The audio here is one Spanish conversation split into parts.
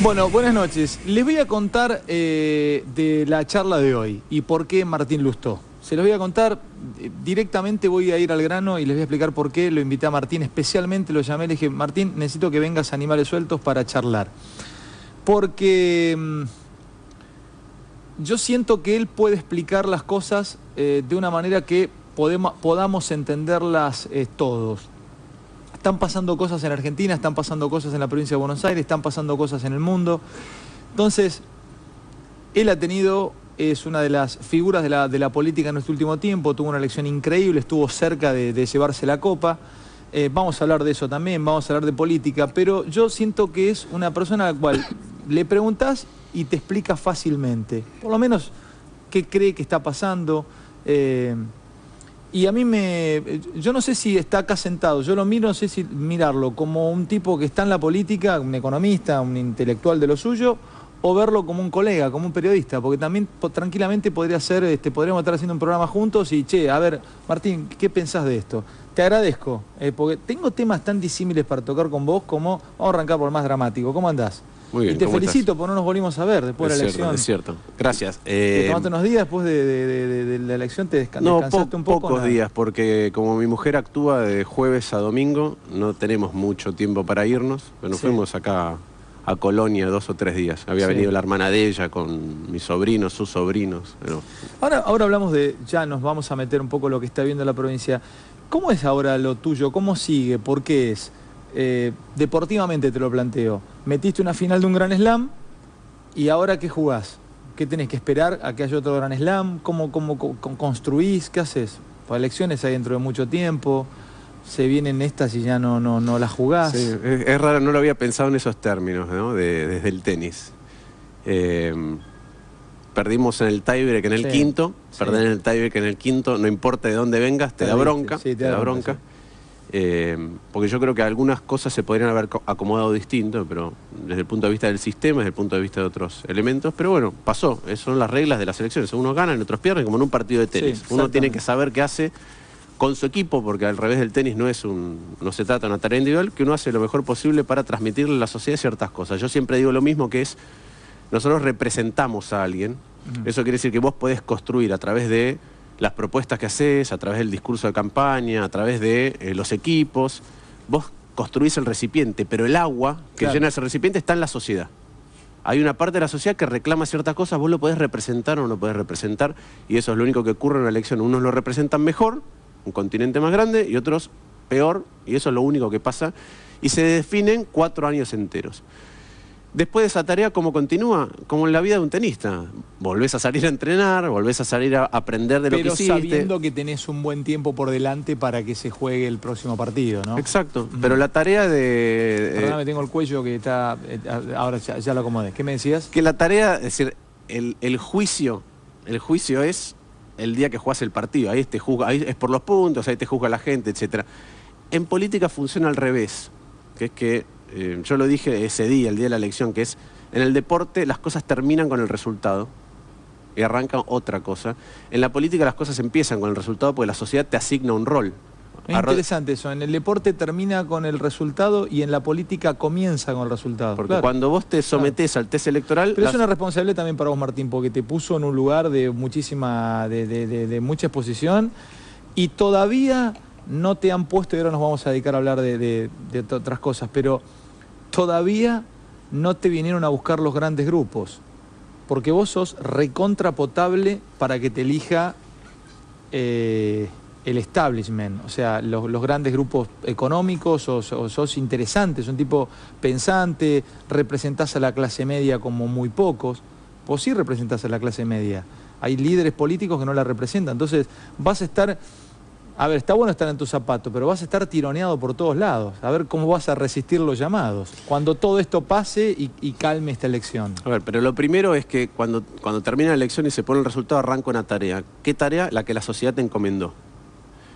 Bueno, buenas noches. Les voy a contar de la charla de hoy y por qué Martín Lustó. Se los voy a contar directamente, voy a ir al grano y les voy a explicar por qué lo invité a Martín. Especialmente lo llamé, le dije, Martín, necesito que vengas a Animales Sueltos para charlar. Porque yo siento que él puede explicar las cosas de una manera que podamos entenderlas todos. Están pasando cosas en Argentina, están pasando cosas en la provincia de Buenos Aires, están pasando cosas en el mundo. Entonces, él es una de las figuras de la política en nuestro último tiempo, tuvo una elección increíble, estuvo cerca de llevarse la copa. Vamos a hablar de eso también, vamos a hablar de política, pero yo siento que es una persona a la cual le preguntás y te explica fácilmente, por lo menos qué cree que está pasando. Y a mí yo no sé si está acá sentado, yo lo miro, no sé si mirarlo como un tipo que está en la política, un economista, un intelectual de lo suyo, o verlo como un colega, como un periodista, porque también tranquilamente podría ser, podríamos estar haciendo un programa juntos y, che, a ver, Martín, ¿qué pensás de esto? Te agradezco, porque tengo temas tan disímiles para tocar con vos como, vamos a arrancar por el más dramático, ¿cómo andás? Muy bien, y te felicito porque no nos volvimos a ver después de la elección. Es cierto, gracias. Te tomaste unos días después de la elección, te descansaste un poco. Pocos días, porque como mi mujer actúa de jueves a domingo, no tenemos mucho tiempo para irnos, pero nos fuimos acá a Colonia 2 o 3 días. Había venido la hermana de ella con mis sobrinos, sus sobrinos. Pero... Ahora hablamos ya nos vamos a meter un poco lo que está viendo la provincia. ¿Cómo es ahora lo tuyo? ¿Cómo sigue? ¿Por qué es? Deportivamente te lo planteo. Metiste una final de un Gran Slam y ahora ¿qué jugás? ¿Qué tenés que esperar a que haya otro Gran Slam? ¿Cómo construís? ¿Qué haces? Para elecciones hay dentro de mucho tiempo, se vienen estas y ya no las jugás. Sí, es raro, no lo había pensado en esos términos, ¿no? Desde el tenis. Perdimos en el tiebreak en el quinto, perder en el tiebreak en el quinto, no importa de dónde vengas, te da bronca, te da bronca. Porque yo creo que algunas cosas se podrían haber acomodado distinto, pero desde el punto de vista del sistema, desde el punto de vista de otros elementos, pero bueno, pasó, esas son las reglas de las elecciones, unos ganan, otros pierden, como en un partido de tenis. Uno tiene que saber qué hace con su equipo, porque al revés del tenis no se trata de una tarea individual, que uno hace lo mejor posible para transmitirle a la sociedad ciertas cosas. Yo siempre digo lo mismo, que es, nosotros representamos a alguien, eso quiere decir que vos podés construir a través de las propuestas que haces, a través del discurso de campaña, a través de los equipos, vos construís el recipiente, pero el agua que llena ese recipiente está en la sociedad. Hay una parte de la sociedad que reclama ciertas cosas, vos lo podés representar o no podés representar, y eso es lo único que ocurre en una elección. Unos lo representan mejor, un continente más grande, y otros peor, y eso es lo único que pasa, y se definen 4 años enteros. Después de esa tarea, ¿cómo continúa? Como en la vida de un tenista. Volvés a salir a entrenar, volvés a salir a aprender de lo que hiciste. Pero sabiendo que tenés un buen tiempo por delante para que se juegue el próximo partido, ¿no? Exacto. Pero la tarea de... Perdóname, tengo el cuello que está... Ahora ya lo acomodé. ¿Qué me decías? Que la tarea, es decir, el juicio es el día que jugás el partido. Ahí te juzga, ahí es por los puntos, ahí te juzga la gente, etc. En política funciona al revés, que es que... yo lo dije ese día, el día de la elección, que es, en el deporte las cosas terminan con el resultado y arrancan otra cosa. En la política las cosas empiezan con el resultado porque la sociedad te asigna un rol. Es interesante eso, en el deporte termina con el resultado y en la política comienza con el resultado. Porque cuando vos te sometés al test electoral... Pero es una responsabilidad también para vos, Martín, porque te puso en un lugar de mucha exposición y todavía no te han puesto, y ahora nos vamos a dedicar a hablar de otras cosas, pero... todavía no te vinieron a buscar los grandes grupos, porque vos sos recontrapotable para que te elija el establishment, o sea, los grandes grupos económicos, o sos interesante, sos un tipo pensante, representás a la clase media como muy pocos, vos sí representás a la clase media, hay líderes políticos que no la representan, entonces vas a estar... A ver, está bueno estar en tus zapatos, pero vas a estar tironeado por todos lados. A ver cómo vas a resistir los llamados. Cuando todo esto pase y calme esta elección. A ver, pero lo primero es que cuando termina la elección y se pone el resultado, arranca una tarea. ¿Qué tarea? La que la sociedad te encomendó.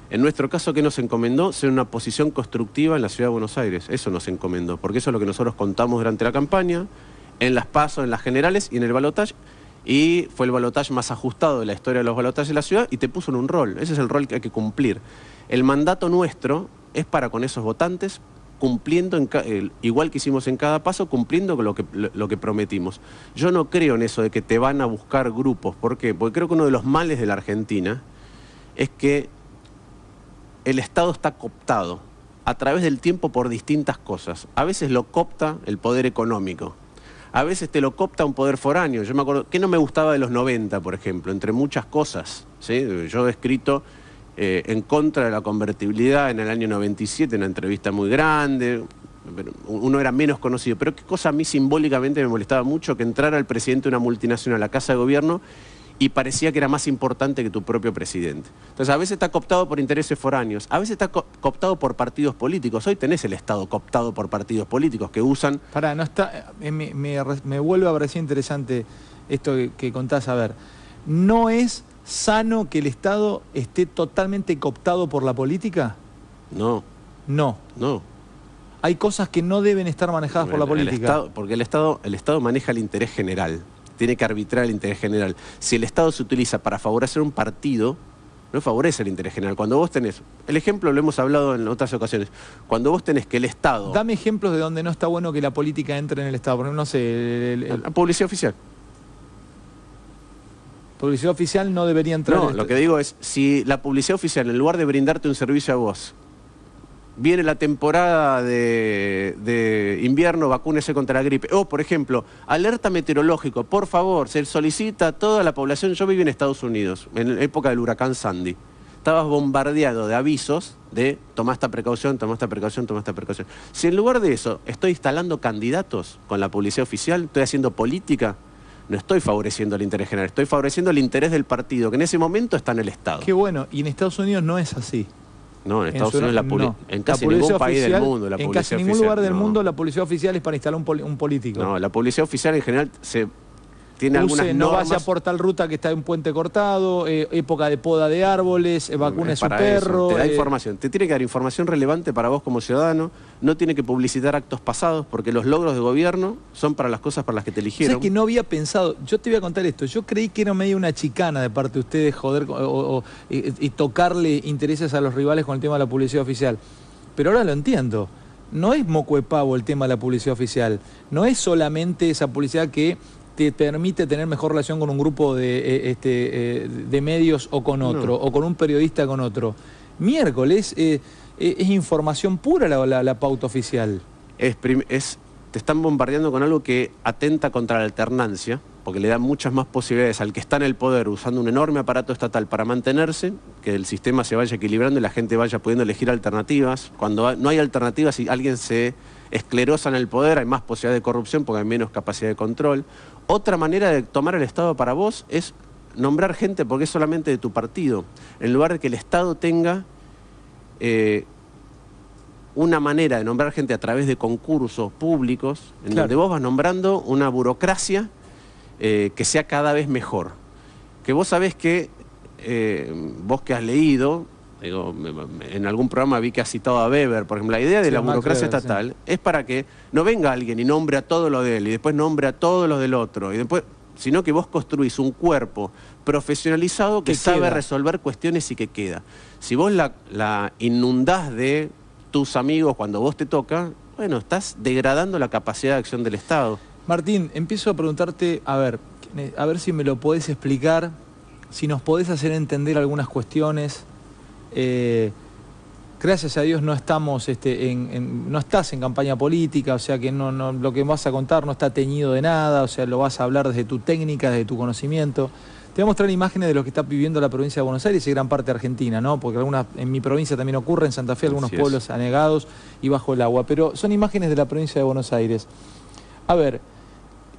En nuestro caso, ¿qué nos encomendó? Ser una posición constructiva en la ciudad de Buenos Aires. Eso nos encomendó, porque eso es lo que nosotros contamos durante la campaña, en las PASO, en las generales y en el balotaje. Y fue el balotaje más ajustado de la historia de los balotajes de la ciudad y te puso en un rol. Ese es el rol que hay que cumplir. El mandato nuestro es para con esos votantes cumpliendo, igual que hicimos en cada paso, cumpliendo con lo que prometimos. Yo no creo en eso de que te van a buscar grupos. ¿Por qué? Porque creo que uno de los males de la Argentina es que el Estado está cooptado a través del tiempo por distintas cosas. A veces lo coopta el poder económico. A veces te lo coopta un poder foráneo. Yo me acuerdo, ¿qué no me gustaba de los 90, por ejemplo? Entre muchas cosas, ¿sí? Yo he escrito en contra de la convertibilidad en el año 97, una entrevista muy grande, uno era menos conocido. Pero qué cosa a mí simbólicamente me molestaba mucho, que entrara el presidente de una multinacional a la Casa de Gobierno y parecía que era más importante que tu propio presidente. Entonces, a veces está cooptado por intereses foráneos, a veces está cooptado por partidos políticos. Hoy tenés el Estado cooptado por partidos políticos que usan... Pará, no está, me vuelve a parecer interesante esto que contás. A ver, ¿no es sano que el Estado esté totalmente cooptado por la política? No. No. No. Hay cosas que no deben estar manejadas por la política. Porque el Estado maneja el interés general. Tiene que arbitrar el interés general. Si el Estado se utiliza para favorecer un partido, no favorece el interés general. Cuando vos tenés, el ejemplo lo hemos hablado en otras ocasiones, cuando vos tenés que el Estado... Dame ejemplos de donde no está bueno que la política entre en el Estado. Por ejemplo, no sé... La publicidad oficial. Publicidad oficial no debería entrar... No, lo que digo es, si la publicidad oficial, en lugar de brindarte un servicio a vos, viene la temporada de invierno, vacúnese contra la gripe. O, por ejemplo, alerta meteorológico, por favor, se solicita a toda la población. Yo viví en Estados Unidos, en la época del huracán Sandy. Estabas bombardeado de avisos de tomá esta precaución, tomá esta precaución, tomá esta precaución. Si en lugar de eso estoy instalando candidatos con la publicidad oficial, estoy haciendo política, no estoy favoreciendo el interés general, estoy favoreciendo el interés del partido, que en ese momento está en el Estado. Qué bueno, y en Estados Unidos no es así. No, en Estados Unidos en casi ningún país del mundo la publicidad oficial. En casi ningún lugar del mundo la publicidad oficial es para instalar un político. No, la publicidad oficial en general tiene algunas normas. No vaya por tal ruta que está en un puente cortado, época de poda de árboles, vacune su perro. Te da información, te tiene que dar información relevante para vos como ciudadano, no tiene que publicitar actos pasados, porque los logros de gobierno son para las cosas para las que te eligieron. ¿Sabes que no había pensado? Yo te voy a contar esto, yo creí que era medio una chicana de parte de ustedes, joder, y tocarle intereses a los rivales con el tema de la publicidad oficial. Pero ahora lo entiendo. No es moco de pavo el tema de la publicidad oficial, no es solamente esa publicidad que te permite tener mejor relación con un grupo de medios o con otro, o con un periodista con otro. Miércoles, es información pura la pauta oficial. Te están bombardeando con algo que atenta contra la alternancia, porque le da muchas más posibilidades al que está en el poder usando un enorme aparato estatal para mantenerse, que el sistema se vaya equilibrando y la gente vaya pudiendo elegir alternativas. Cuando no hay alternativas y alguien se esclerosa en el poder, hay más posibilidad de corrupción porque hay menos capacidad de control. Otra manera de tomar el Estado para vos es nombrar gente porque es solamente de tu partido, en lugar de que el Estado tenga una manera de nombrar gente a través de concursos públicos, en donde vos vas nombrando una burocracia que sea cada vez mejor. Que vos sabés que, vos que has leído, digo, en algún programa vi que has citado a Weber, por ejemplo, la idea de la burocracia estatal es para que no venga alguien y nombre a todo lo de él y después nombre a todos los del otro, y después, sino que vos construís un cuerpo profesionalizado que sabe resolver cuestiones y que queda. Si vos la inundás de tus amigos cuando vos te toca, bueno, estás degradando la capacidad de acción del Estado. Martín, empiezo a preguntarte, a ver si me lo podés explicar, si nos podés hacer entender algunas cuestiones. Gracias a Dios no estamos no estás en campaña política, o sea que no, lo que vas a contar no está teñido de nada, o sea, lo vas a hablar desde tu técnica, desde tu conocimiento. Te voy a mostrar imágenes de lo que está viviendo la provincia de Buenos Aires y gran parte de Argentina, ¿no? Porque en mi provincia también ocurre, en Santa Fe, algunos pueblos anegados y bajo el agua. Pero son imágenes de la provincia de Buenos Aires. A ver,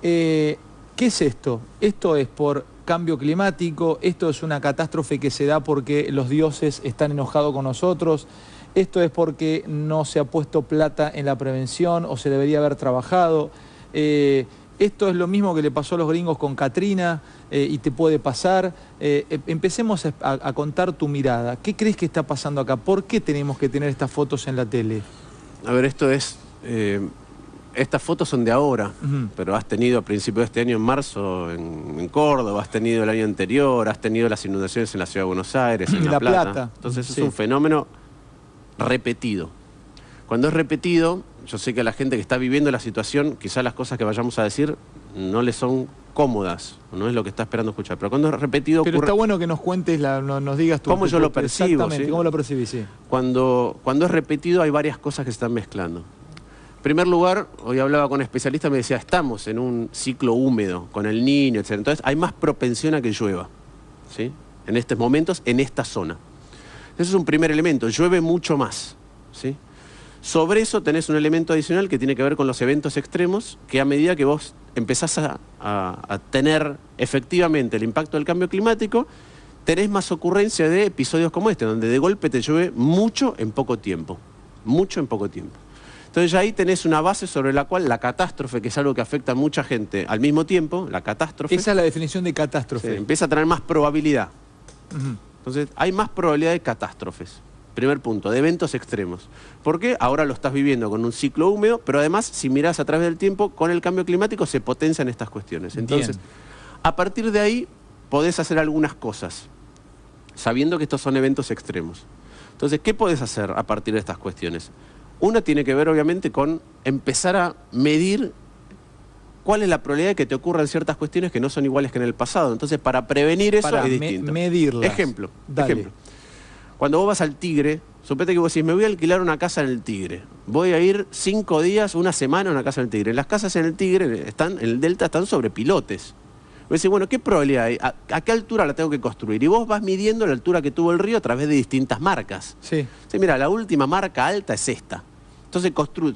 ¿qué es esto? Esto es por cambio climático, esto es una catástrofe que se da porque los dioses están enojados con nosotros, esto es porque no se ha puesto plata en la prevención o se debería haber trabajado. Esto es lo mismo que le pasó a los gringos con Katrina y te puede pasar. Empecemos a contar tu mirada. ¿Qué crees que está pasando acá? ¿Por qué tenemos que tener estas fotos en la tele? A ver, esto es... estas fotos son de ahora, pero has tenido a principios de este año, en marzo, en Córdoba, has tenido el año anterior, has tenido las inundaciones en la Ciudad de Buenos Aires, en La Plata. Entonces es un fenómeno repetido. Cuando es repetido, yo sé que a la gente que está viviendo la situación, quizás las cosas que vayamos a decir no le son cómodas, no es lo que está esperando escuchar. Pero cuando es repetido... Pero está bueno que nos cuentes, nos digas tú. ¿Cómo yo lo percibo? Exactamente, ¿sí? ¿Cómo lo percibís? Sí. Cuando es repetido hay varias cosas que se están mezclando. En primer lugar, hoy hablaba con especialistas, me decía, estamos en un ciclo húmedo, con el Niño, etc. Entonces hay más propensión a que llueva, ¿sí? En estos momentos, en esta zona. Ese es un primer elemento, llueve mucho más, ¿sí? Sobre eso tenés un elemento adicional que tiene que ver con los eventos extremos, que a medida que vos empezás a tener efectivamente el impacto del cambio climático, tenés más ocurrencia de episodios como este, donde de golpe te llueve mucho en poco tiempo. Mucho en poco tiempo. Entonces ya ahí tenés una base sobre la cual la catástrofe, que es algo que afecta a mucha gente al mismo tiempo, la catástrofe... Esa es la definición de catástrofe. Empieza a tener más probabilidad. Entonces hay más probabilidad de catástrofes. Primer punto, de eventos extremos. ¿Por qué? Ahora lo estás viviendo con un ciclo húmedo, pero además, si mirás a través del tiempo, con el cambio climático se potencian estas cuestiones. Entonces, bien, a partir de ahí, podés hacer algunas cosas, sabiendo que estos son eventos extremos. Entonces, ¿qué podés hacer a partir de estas cuestiones? Una tiene que ver, obviamente, con empezar a medir cuál es la probabilidad de que te ocurran ciertas cuestiones que no son iguales que en el pasado. Entonces, para prevenir eso es distinto. Medirlas. Ejemplo. Cuando vos vas al Tigre, suponete que vos decís, me voy a alquilar una casa en el Tigre. Voy a ir 5 días, una semana a una casa en el Tigre. Las casas en el Tigre, en el Delta, están sobre pilotes. Vos decís, bueno, ¿qué probabilidad hay? ¿A qué altura la tengo que construir? Y vos vas midiendo la altura que tuvo el río a través de distintas marcas. Sí. Sí, mira, la última marca alta es esta. Entonces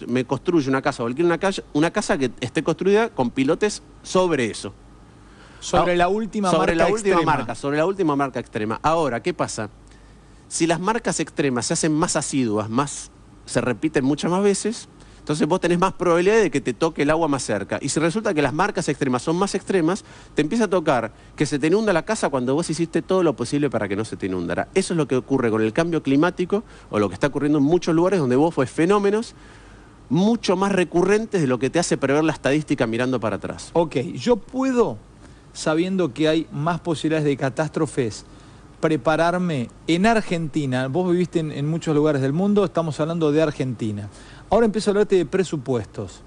me construye una casa o alquilo una casa que esté construida con pilotes sobre eso. Sobre la última marca extrema. Ahora, ¿qué pasa? Si las marcas extremas se hacen más asiduas, se repiten muchas más veces, entonces vos tenés más probabilidad de que te toque el agua más cerca. Y si resulta que las marcas extremas son más extremas, te empieza a tocar que se te inunda la casa cuando vos hiciste todo lo posible para que no se te inundara. Eso es lo que ocurre con el cambio climático, o lo que está ocurriendo en muchos lugares donde vos ves fenómenos mucho más recurrentes de lo que te hace prever la estadística mirando para atrás. Ok, yo puedo, sabiendo que hay más posibilidades de catástrofes, prepararme en Argentina. Vos viviste en muchos lugares del mundo, estamos hablando de Argentina. Ahora empiezo a hablarte de presupuestos.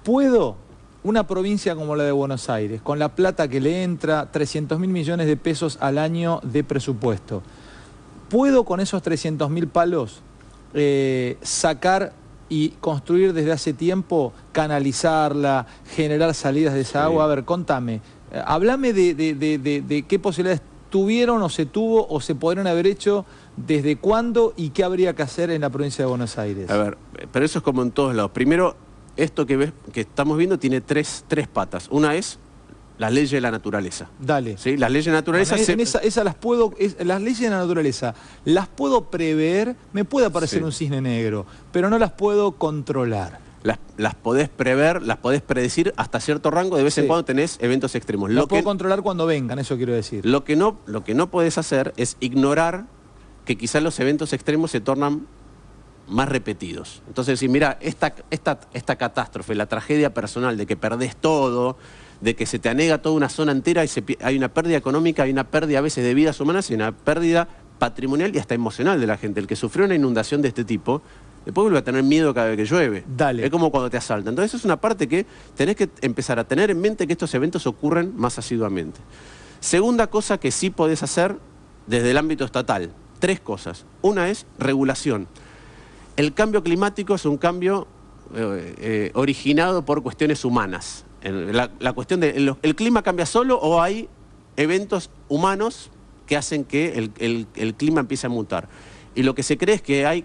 ¿Puedo, una provincia como la de Buenos Aires, con la plata que le entra, 300.000 millones de pesos al año de presupuesto, ¿puedo con esos 300.000 palos sacar y construir desde hace tiempo, canalizarla, generar salidas de esa agua? A ver, contame. Háblame de qué posibilidades tuvieron o se tuvo o se podrían haber hecho, desde cuándo y qué habría que hacer en la provincia de Buenos Aires. A ver, pero eso es como en todos lados. Primero, esto que estamos viendo tiene tres patas. Una es las leyes de la naturaleza. Dale. ¿Sí? Las leyes de la naturaleza... Esas las puedo... las leyes de la naturaleza las puedo prever, me puede aparecer un cisne negro, pero no las puedo controlar. Las podés prever, las podés predecir hasta cierto rango, de vez en cuando tenés eventos extremos. Lo puedo controlar cuando vengan, eso quiero decir. Lo que no podés hacer es ignorar que quizás los eventos extremos se tornan más repetidos. Entonces, si mira, esta catástrofe, la tragedia personal de que perdés todo, de que se te anega toda una zona entera y hay una pérdida económica, hay una pérdida a veces de vidas humanas y una pérdida patrimonial y hasta emocional de la gente. El que sufrió una inundación de este tipo, después vuelve a tener miedo cada vez que llueve. Dale. Es como cuando te asaltan. Entonces eso es una parte que tenés que empezar a tener en mente, que estos eventos ocurren más asiduamente. Segunda cosa que sí podés hacer desde el ámbito estatal. 3 cosas. Una es regulación. El cambio climático es un cambio originado por cuestiones humanas. La cuestión de ¿el clima cambia solo o hay eventos humanos que hacen que el clima empiece a mutar? Y lo que se cree es que hay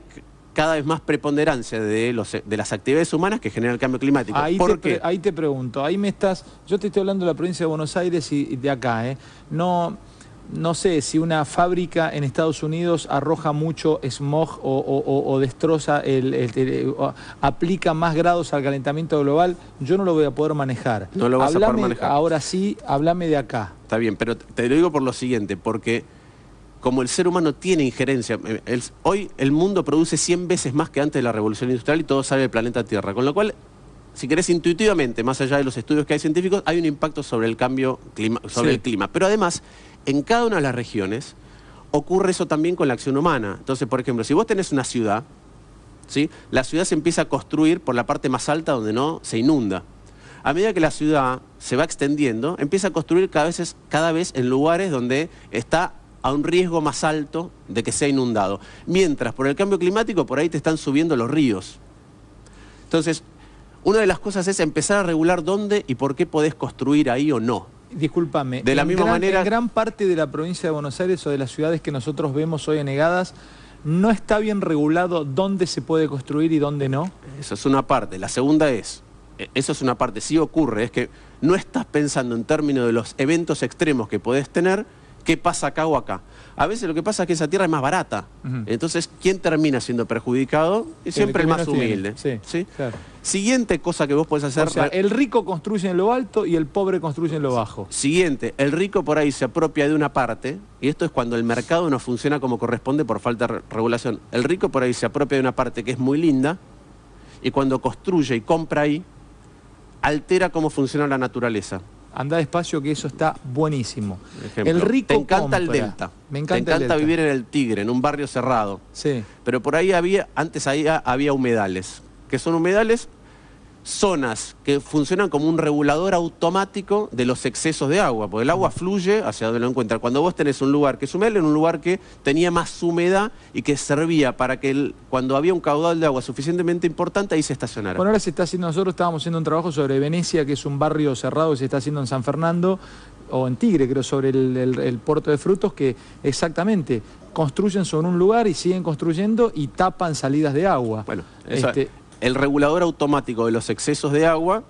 cada vez más preponderancia de las actividades humanas que generan el cambio climático. Ahí te pregunto, yo te estoy hablando de la provincia de Buenos Aires y de acá, no sé si una fábrica en Estados Unidos arroja mucho smog o destroza, aplica más grados al calentamiento global, yo no lo voy a poder manejar. No lo vas a poder manejar. Ahora sí, háblame de acá. Está bien, pero te lo digo por lo siguiente, porque como el ser humano tiene injerencia, hoy el mundo produce 100 veces más que antes de la revolución industrial y todo sale del planeta Tierra, con lo cual, si querés intuitivamente, más allá de los estudios que hay científicos, hay un impacto sobre el cambio sobre el clima. Pero además, en cada una de las regiones ocurre eso también con la acción humana. Entonces, por ejemplo, si vos tenés una ciudad, ¿sí? La ciudad se empieza a construir por la parte más alta donde no se inunda. A medida que la ciudad se va extendiendo, empieza a construir cada vez en lugares donde está a un riesgo más alto de que sea inundado. Mientras, por el cambio climático, por ahí te están subiendo los ríos. Entonces, una de las cosas es empezar a regular dónde y por qué podés construir ahí o no. Discúlpame, de la misma manera, en gran parte de la provincia de Buenos Aires o de las ciudades que nosotros vemos hoy anegadas, ¿no está bien regulado dónde se puede construir y dónde no? Eso es una parte. La segunda es, eso es una parte, sí ocurre, es que no estás pensando en términos de los eventos extremos que podés tener, qué pasa acá o acá. A veces lo que pasa es que esa tierra es más barata. Entonces, ¿quién termina siendo perjudicado? Es siempre el más humilde. Sí, claro. Siguiente cosa que vos podés hacer... O sea, el rico construye en lo alto y el pobre construye en lo bajo. Siguiente, el rico por ahí se apropia de una parte, y esto es cuando el mercado no funciona como corresponde por falta de regulación. El rico por ahí se apropia de una parte que es muy linda, y cuando construye y compra ahí, altera cómo funciona la naturaleza. Anda despacio que eso está buenísimo. Ejemplo, el rico te encanta compra. el Delta. Me encanta te encanta vivir en el Tigre, en un barrio cerrado. Sí. Pero por ahí antes había humedales. Que son humedales, zonas que funcionan como un regulador automático de los excesos de agua. Porque el agua fluye hacia donde lo encuentra. Cuando vos tenés un lugar que es humedal, en un lugar que tenía más humedad y que servía para que cuando había un caudal de agua suficientemente importante, ahí se estacionara. Bueno, ahora se está haciendo, nosotros estábamos haciendo un trabajo sobre Venecia, que es un barrio cerrado que se está haciendo en San Fernando, o en Tigre, creo, sobre el puerto de Frutos, que exactamente construyen sobre un lugar y siguen construyendo y tapan salidas de agua. Bueno, el regulador automático de los excesos de agua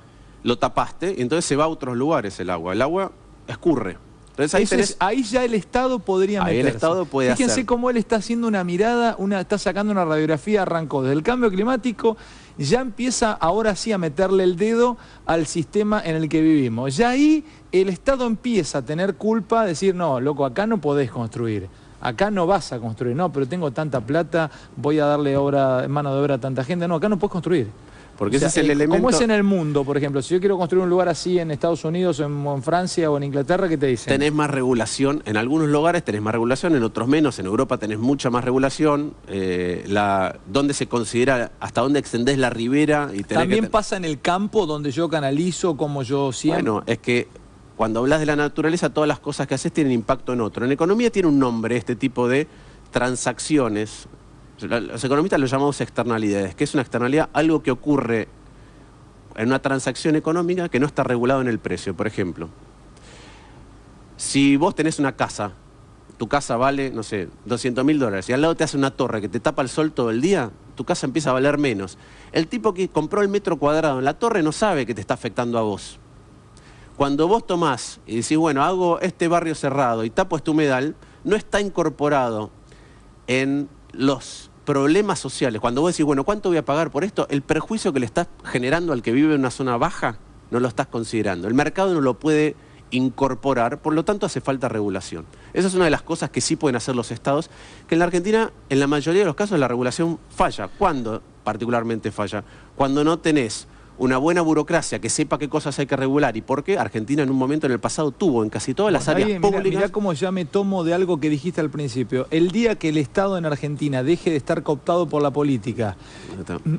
lo tapaste y entonces se va a otros lugares el agua. El agua escurre. Entonces ahí ya el Estado podría meterse. Ahí el Estado puede Fíjense hacer. cómo él está haciendo una mirada, está sacando una radiografía, arrancó desde el cambio climático, ya empieza ahora sí a meterle el dedo al sistema en el que vivimos. Ya ahí el Estado empieza a tener culpa, decir, no, loco, acá no podés construir. Acá no vas a construir, no, pero tengo tanta plata, voy a darle mano de obra a tanta gente. No, acá no puedes construir. Porque ese es el elemento... ¿Cómo es en el mundo, por ejemplo? Si yo quiero construir un lugar así en Estados Unidos, o en Francia o en Inglaterra, ¿qué te dicen? Tenés más regulación, en algunos lugares tenés más regulación, en otros menos, en Europa tenés mucha más regulación, donde se considera, hasta dónde extendés la ribera... y También pasa en el campo, donde yo canalizo, como yo siembro. Bueno, es que... Cuando hablas de la naturaleza, todas las cosas que haces tienen impacto en otro. En economía tiene un nombre este tipo de transacciones. Los economistas lo llamamos externalidades. ¿Qué es una externalidad? Algo que ocurre en una transacción económica que no está regulado en el precio. Por ejemplo, si vos tenés una casa, tu casa vale, no sé, $200.000, y al lado te hace una torre que te tapa el sol todo el día, tu casa empieza a valer menos. El tipo que compró el metro cuadrado en la torre no sabe que te está afectando a vos. Cuando vos tomás y decís, bueno, hago este barrio cerrado y tapo este humedal, no está incorporado en los problemas sociales. Cuando vos decís, bueno, ¿cuánto voy a pagar por esto? El perjuicio que le estás generando al que vive en una zona baja, no lo estás considerando. El mercado no lo puede incorporar, por lo tanto hace falta regulación. Esa es una de las cosas que sí pueden hacer los estados, que en la Argentina, en la mayoría de los casos, la regulación falla. ¿Cuándo particularmente falla? Cuando no tenés una buena burocracia que sepa qué cosas hay que regular y por qué. Argentina en un momento en el pasado tuvo en casi todas las áreas públicas... Mirá cómo ya me tomo de algo que dijiste al principio. El día que el Estado en Argentina deje de estar cooptado por la política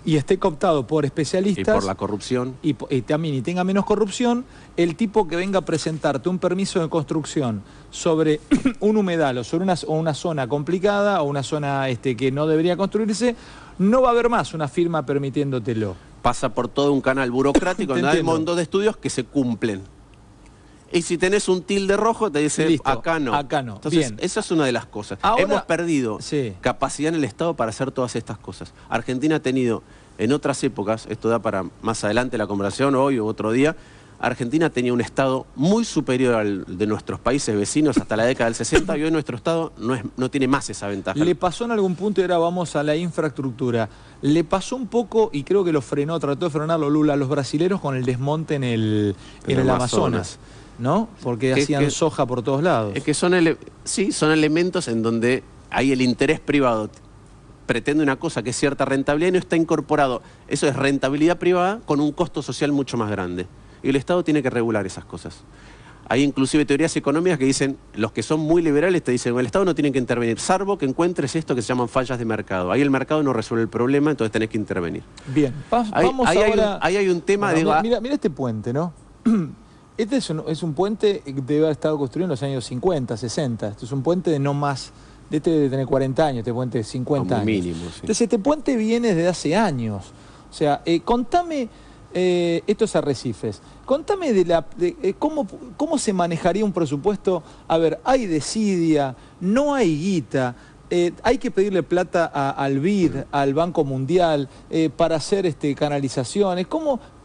y esté cooptado por especialistas... Y por la corrupción. Y también tenga menos corrupción, el tipo que venga a presentarte un permiso de construcción sobre un humedal o sobre una zona complicada o una zona que no debería construirse, no va a haber más una firma permitiéndotelo. Pasa por todo un canal burocrático donde hay un montón de estudios que se cumplen. Y si tenés un tilde rojo, te dice, listo, acá no. Acá no. Entonces, bien, esa es una de las cosas. Ahora, hemos perdido capacidad en el Estado para hacer todas estas cosas. Argentina ha tenido, en otras épocas, esto da para más adelante la conversación, hoy o otro día, Argentina tenía un Estado muy superior al de nuestros países vecinos hasta la década del 60 y hoy nuestro Estado no tiene más esa ventaja. Le pasó en algún punto, y ahora vamos a la infraestructura, le pasó un poco, y creo que lo frenó, trató de frenarlo Lula, a los brasileros con el desmonte en el Amazonas, ¿no? Porque hacían soja por todos lados. Es que son elementos en donde hay el interés privado. Pretende una cosa que es cierta rentabilidad y no está incorporado. Eso es rentabilidad privada con un costo social mucho más grande. Y el Estado tiene que regular esas cosas. Hay inclusive teorías económicas que dicen, los que son muy liberales te dicen, el Estado no tiene que intervenir, salvo que encuentres esto que se llaman fallas de mercado. Ahí el mercado no resuelve el problema, entonces tenés que intervenir. Bien, vamos ahora... Ahí hay un tema... Bueno, mira este puente, ¿no? Este es un puente que debe haber estado construido en los años 50, 60. Esto es un puente de no más... De este debe tener 40 años, este puente de 50 años. Mínimo, sí. Entonces este puente viene desde hace años. O sea, contame... estos arrecifes. Contame cómo se manejaría un presupuesto. A ver, hay desidia, no hay guita, hay que pedirle plata al BID, al Banco Mundial, para hacer canalizaciones.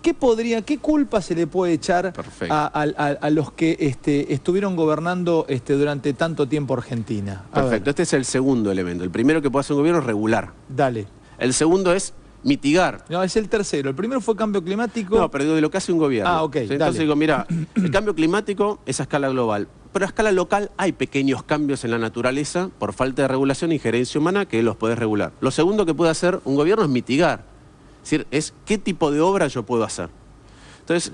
¿Qué culpa se le puede echar a los que estuvieron gobernando durante tanto tiempo Argentina? Perfecto, este es el segundo elemento. El primero que puede hacer un gobierno es regular. Dale. El segundo es mitigar. No, es el tercero. El primero fue cambio climático. No, pero digo de lo que hace un gobierno. Ah, ok, ¿sí? Entonces digo, mira, el cambio climático es a escala global. Pero a escala local hay pequeños cambios en la naturaleza por falta de regulación e injerencia humana que los podés regular. Lo segundo que puede hacer un gobierno es mitigar. Es decir, es qué tipo de obra yo puedo hacer. Entonces,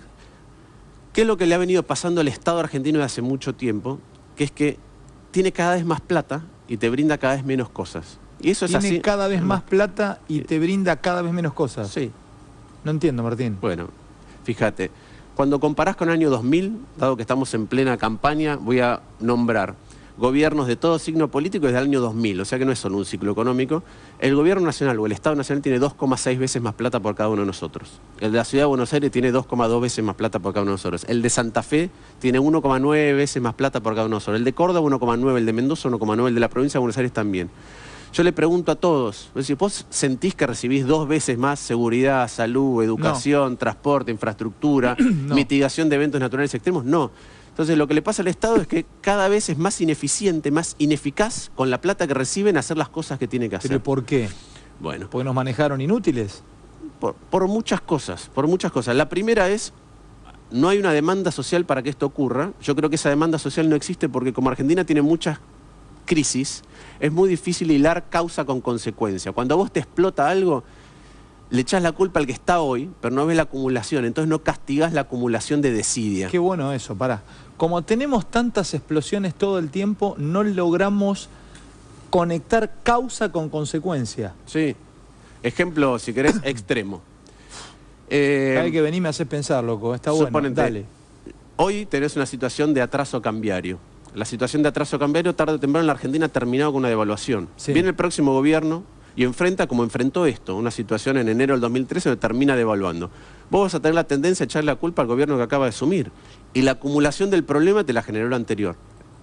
¿qué es lo que le ha venido pasando al Estado argentino de hace mucho tiempo? Que es que tiene cada vez más plata y te brinda cada vez menos cosas. Y eso es así. Tiene cada vez más plata y te brinda cada vez menos cosas. Sí. No entiendo, Martín. Bueno, fíjate, cuando comparás con el año 2000, dado que estamos en plena campaña, voy a nombrar gobiernos de todo signo político desde el año 2000, o sea que no es solo un ciclo económico. El gobierno nacional o el Estado nacional tiene 2,6 veces más plata por cada uno de nosotros. El de la Ciudad de Buenos Aires tiene 2,2 veces más plata por cada uno de nosotros. El de Santa Fe tiene 1,9 veces más plata por cada uno de nosotros. El de Córdoba 1,9, el de Mendoza 1,9, el de la provincia de Buenos Aires también. Yo le pregunto a todos, ¿vos sentís que recibís 2 veces más seguridad, salud, educación, transporte, infraestructura, mitigación de eventos naturales extremos? No. Entonces lo que le pasa al Estado es que cada vez es más ineficiente, más ineficaz con la plata que recibe en hacer las cosas que tiene que hacer. ¿Pero por qué? Bueno. ¿Porque nos manejaron inútiles? Por muchas cosas, por muchas cosas. La primera es, no hay una demanda social para que esto ocurra. Yo creo que esa demanda social no existe porque como Argentina tiene muchas crisis, es muy difícil hilar causa con consecuencia. Cuando a vos te explota algo, le echás la culpa al que está hoy, pero no ves la acumulación, entonces no castigás la acumulación de desidia. Qué bueno eso, pará. Como tenemos tantas explosiones todo el tiempo, no logramos conectar causa con consecuencia. Sí. Ejemplo, si querés, extremo. Hay que venir me haces pensar, loco. Está bueno, dale. Hoy tenés una situación de atraso cambiario. La situación de atraso cambiario tarde o temprano en la Argentina ha terminado con una devaluación. Sí. Viene el próximo gobierno y enfrenta como enfrentó esto, una situación en enero del 2013 donde termina devaluando. Vos vas a tener la tendencia a echarle la culpa al gobierno que acaba de asumir. Y la acumulación del problema te la generó el anterior.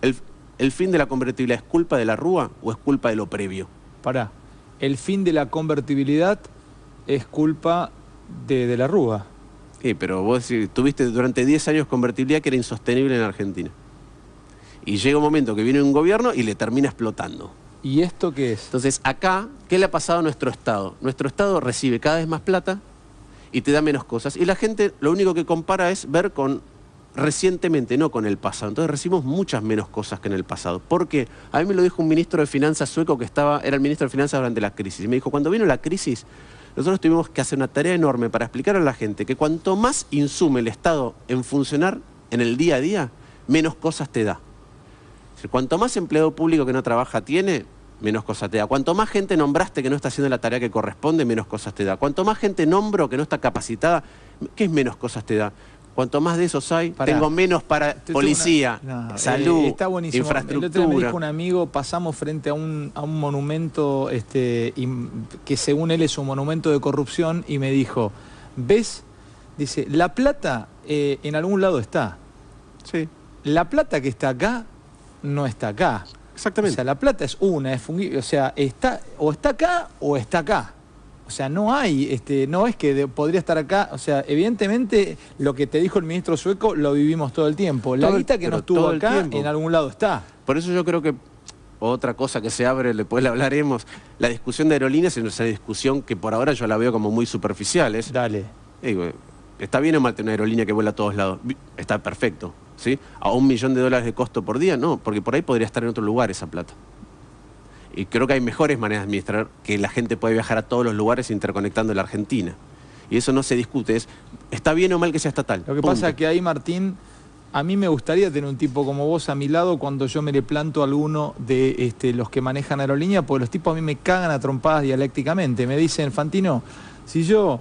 ¿El fin de la convertibilidad es culpa de la Rúa o es culpa de lo previo? Pará, el fin de la convertibilidad es culpa de la Rúa. Sí, pero vos tuviste durante 10 años convertibilidad que era insostenible en Argentina. Y llega un momento que viene un gobierno y le termina explotando. ¿Y esto qué es? Entonces, acá, ¿qué le ha pasado a nuestro Estado? Nuestro Estado recibe cada vez más plata y te da menos cosas. Y la gente lo único que compara es ver con recientemente, no con el pasado. Entonces recibimos muchas menos cosas que en el pasado. ¿Por qué? A mí me lo dijo un ministro de Finanzas sueco que era el ministro de Finanzas durante la crisis. Y me dijo, cuando vino la crisis, nosotros tuvimos que hacer una tarea enorme para explicar a la gente que cuanto más insume el Estado en funcionar en el día a día, menos cosas te da. Cuanto más empleado público que no trabaja tiene, menos cosas te da. Cuanto más gente nombraste que no está haciendo la tarea que corresponde, menos cosas te da. Cuanto más gente nombro que no está capacitada, ¿qué es menos cosas te da? Cuanto más de esos hay, tengo menos para policía, salud, está buenísimo. infraestructura. El otro día me dijo un amigo, pasamos frente a un monumento que según él es un monumento de corrupción y me dijo, ¿ves? Dice, la plata en algún lado está. Sí. La plata que está acá no está acá. Exactamente. O sea, la plata es una, es fungible, o sea, está acá o está acá. O sea, no hay, no es que podría estar acá, o sea, evidentemente lo que te dijo el ministro sueco lo vivimos todo el tiempo. La guita que no estuvo acá en algún lado está. Por eso yo creo que otra cosa que se abre, después la hablaremos, la discusión de aerolíneas es una discusión que por ahora yo la veo como muy superficial. Dale. Digo, ¿está bien o mal tener una aerolínea que vuela a todos lados? Está perfecto, ¿sí? ¿A $1 millón de costo por día? No, porque por ahí podría estar en otro lugar esa plata. Y creo que hay mejores maneras de administrar que la gente puede viajar a todos los lugares interconectando la Argentina. Y eso no se discute, ¿está bien o mal que sea estatal? Lo que pasa es que ahí, Martín, A mí me gustaría tener un tipo como vos a mi lado cuando yo me le planto a alguno de los que manejan aerolínea, porque los tipos a mí me cagan a trompadas dialécticamente. Me dicen, Fantino, si yo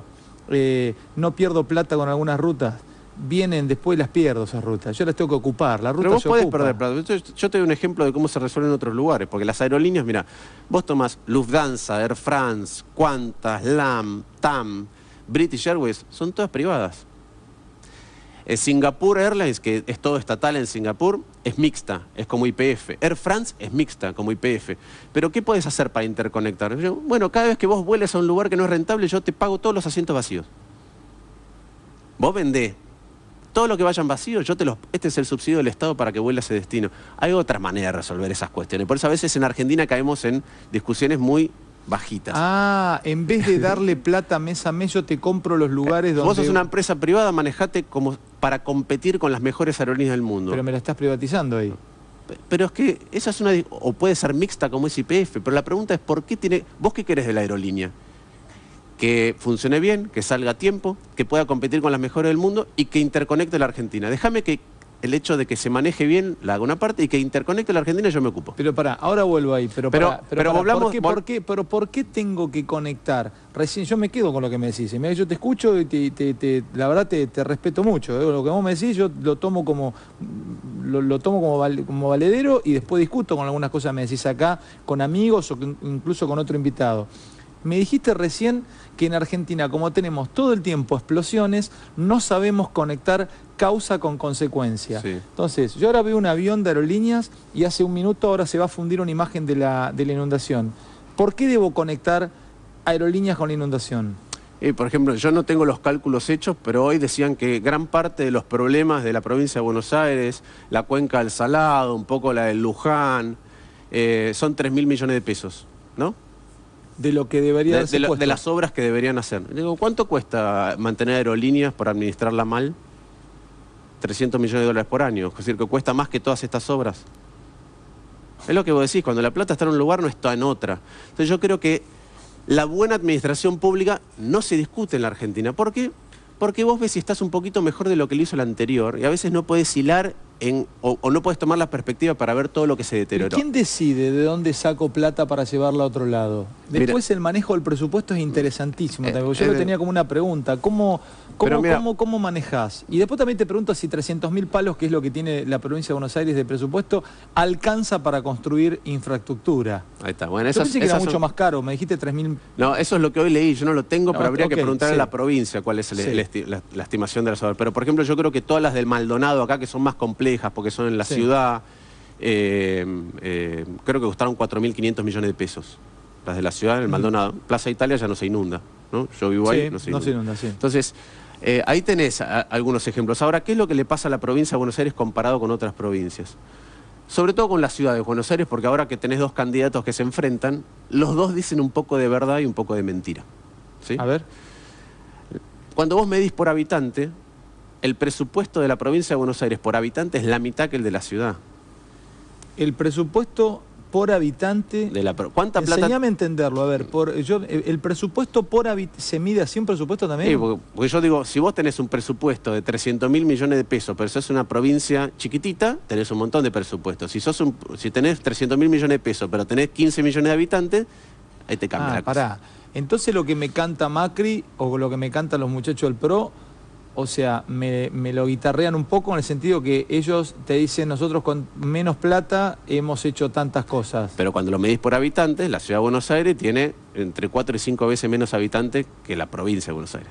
no pierdo plata con algunas rutas, vienen después las pierdo esas rutas. Yo las tengo que ocupar. La ruta pero vos se podés ocupa. perder plata. Yo te doy un ejemplo de cómo se resuelve en otros lugares, porque las aerolíneas, mira, vos tomás Lufthansa, Air France, Qantas, LAM, TAM, British Airways, son todas privadas. Singapore Airlines, que es todo estatal en Singapur, es mixta, es como YPF. Air France es mixta, como YPF. Pero ¿qué puedes hacer para interconectar? Bueno, cada vez que vos vueles a un lugar que no es rentable, yo te pago todos los asientos vacíos. Vos vendés todo lo que vayan vacíos, este es el subsidio del Estado para que vuele a ese destino. Hay otras maneras de resolver esas cuestiones. Por eso a veces en Argentina caemos en discusiones muy bajitas. Ah, en vez de darle plata mes a mes, yo te compro los lugares donde... Vos sos una empresa privada, manejate como para competir con las mejores aerolíneas del mundo. Pero me la estás privatizando ahí. Pero es que esa es una... O puede ser mixta como es YPF, pero la pregunta es ¿por qué tiene... ¿Vos qué querés de la aerolínea? Que funcione bien, que salga a tiempo, que pueda competir con las mejores del mundo y que interconecte la Argentina. Déjame que el hecho de que se maneje bien la haga una parte y que interconecte la Argentina yo me ocupo. Pero pará, ahora vuelvo ahí. Pero hablamos... ¿Por qué tengo que conectar? Recién yo me quedo con lo que me decís. Mirá, yo te escucho y la verdad te respeto mucho. Lo que vos me decís yo lo tomo como valedero y después discuto con algunas cosas que me decís acá, con amigos o incluso con otro invitado. Me dijiste recién que en Argentina, como tenemos todo el tiempo explosiones, no sabemos conectar causa con consecuencia. Sí. Entonces, yo ahora veo un avión de aerolíneas y hace un minuto ahora se va a fundir una imagen de la inundación. ¿Por qué debo conectar aerolíneas con la inundación? Por ejemplo, yo no tengo los cálculos hechos, pero hoy decían que gran parte de los problemas de la provincia de Buenos Aires, la cuenca del Salado, un poco la del Luján, son 3.000 millones de pesos, ¿no? De lo que debería de las obras que deberían hacer. Digo, ¿cuánto cuesta mantener aerolíneas por administrarla mal? 300 millones de dólares por año. Es decir, que cuesta más que todas estas obras. Es lo que vos decís, cuando la plata está en un lugar no está en otra. Entonces yo creo que la buena administración pública no se discute en la Argentina. ¿Por qué? Porque vos ves si estás un poquito mejor de lo que le hizo el anterior y a veces no podés hilar o no podés tomar la perspectiva para ver todo lo que se deterioró. ¿Quién decide de dónde saco plata para llevarla a otro lado? Después mira, el manejo del presupuesto es interesantísimo. Yo lo tenía como una pregunta. ¿Cómo manejás? Y después también te pregunto si 300.000 palos, que es lo que tiene la provincia de Buenos Aires de presupuesto, alcanza para construir infraestructura. Ahí está. Bueno, yo pensé que era mucho más caro. Me dijiste 3.000... No, eso es lo que hoy leí. Yo no lo tengo, pero habría que preguntarle a la provincia cuál es la estimación de las obras. Pero, por ejemplo, yo creo que todas las del Maldonado acá, que son más complejas, porque son en la ciudad, creo que costaron 4.500 millones de pesos. Las de la ciudad, en el Maldonado. Plaza Italia ya no se inunda, ¿no? Yo vivo ahí, no se inunda. Sí. Entonces, ahí tenés algunos ejemplos. Ahora, ¿qué es lo que le pasa a la provincia de Buenos Aires comparado con otras provincias? Sobre todo con la ciudad de Buenos Aires, porque ahora que tenés dos candidatos que se enfrentan, los dos dicen un poco de verdad y un poco de mentira. ¿Sí? A ver. Cuando vos medís por habitante, el presupuesto de la provincia de Buenos Aires por habitante es la mitad que el de la ciudad. El presupuesto por habitante... ¿Cuánta plata? Enseñame a entenderlo. A ver, el presupuesto por habitante... ¿Se mide así un presupuesto también? Sí, porque yo digo, si vos tenés un presupuesto de 300.000 millones de pesos, pero sos una provincia chiquitita, tenés un montón de presupuestos. Si tenés 300.000 millones de pesos, pero tenés 15 millones de habitantes, ahí te cambia la cosa. Pará. Entonces lo que me canta Macri o lo que me cantan los muchachos del PRO... O sea, me lo guitarrean un poco en el sentido que ellos te dicen, nosotros con menos plata hemos hecho tantas cosas. Pero cuando lo medís por habitantes, la ciudad de Buenos Aires tiene entre 4 y 5 veces menos habitantes que la provincia de Buenos Aires.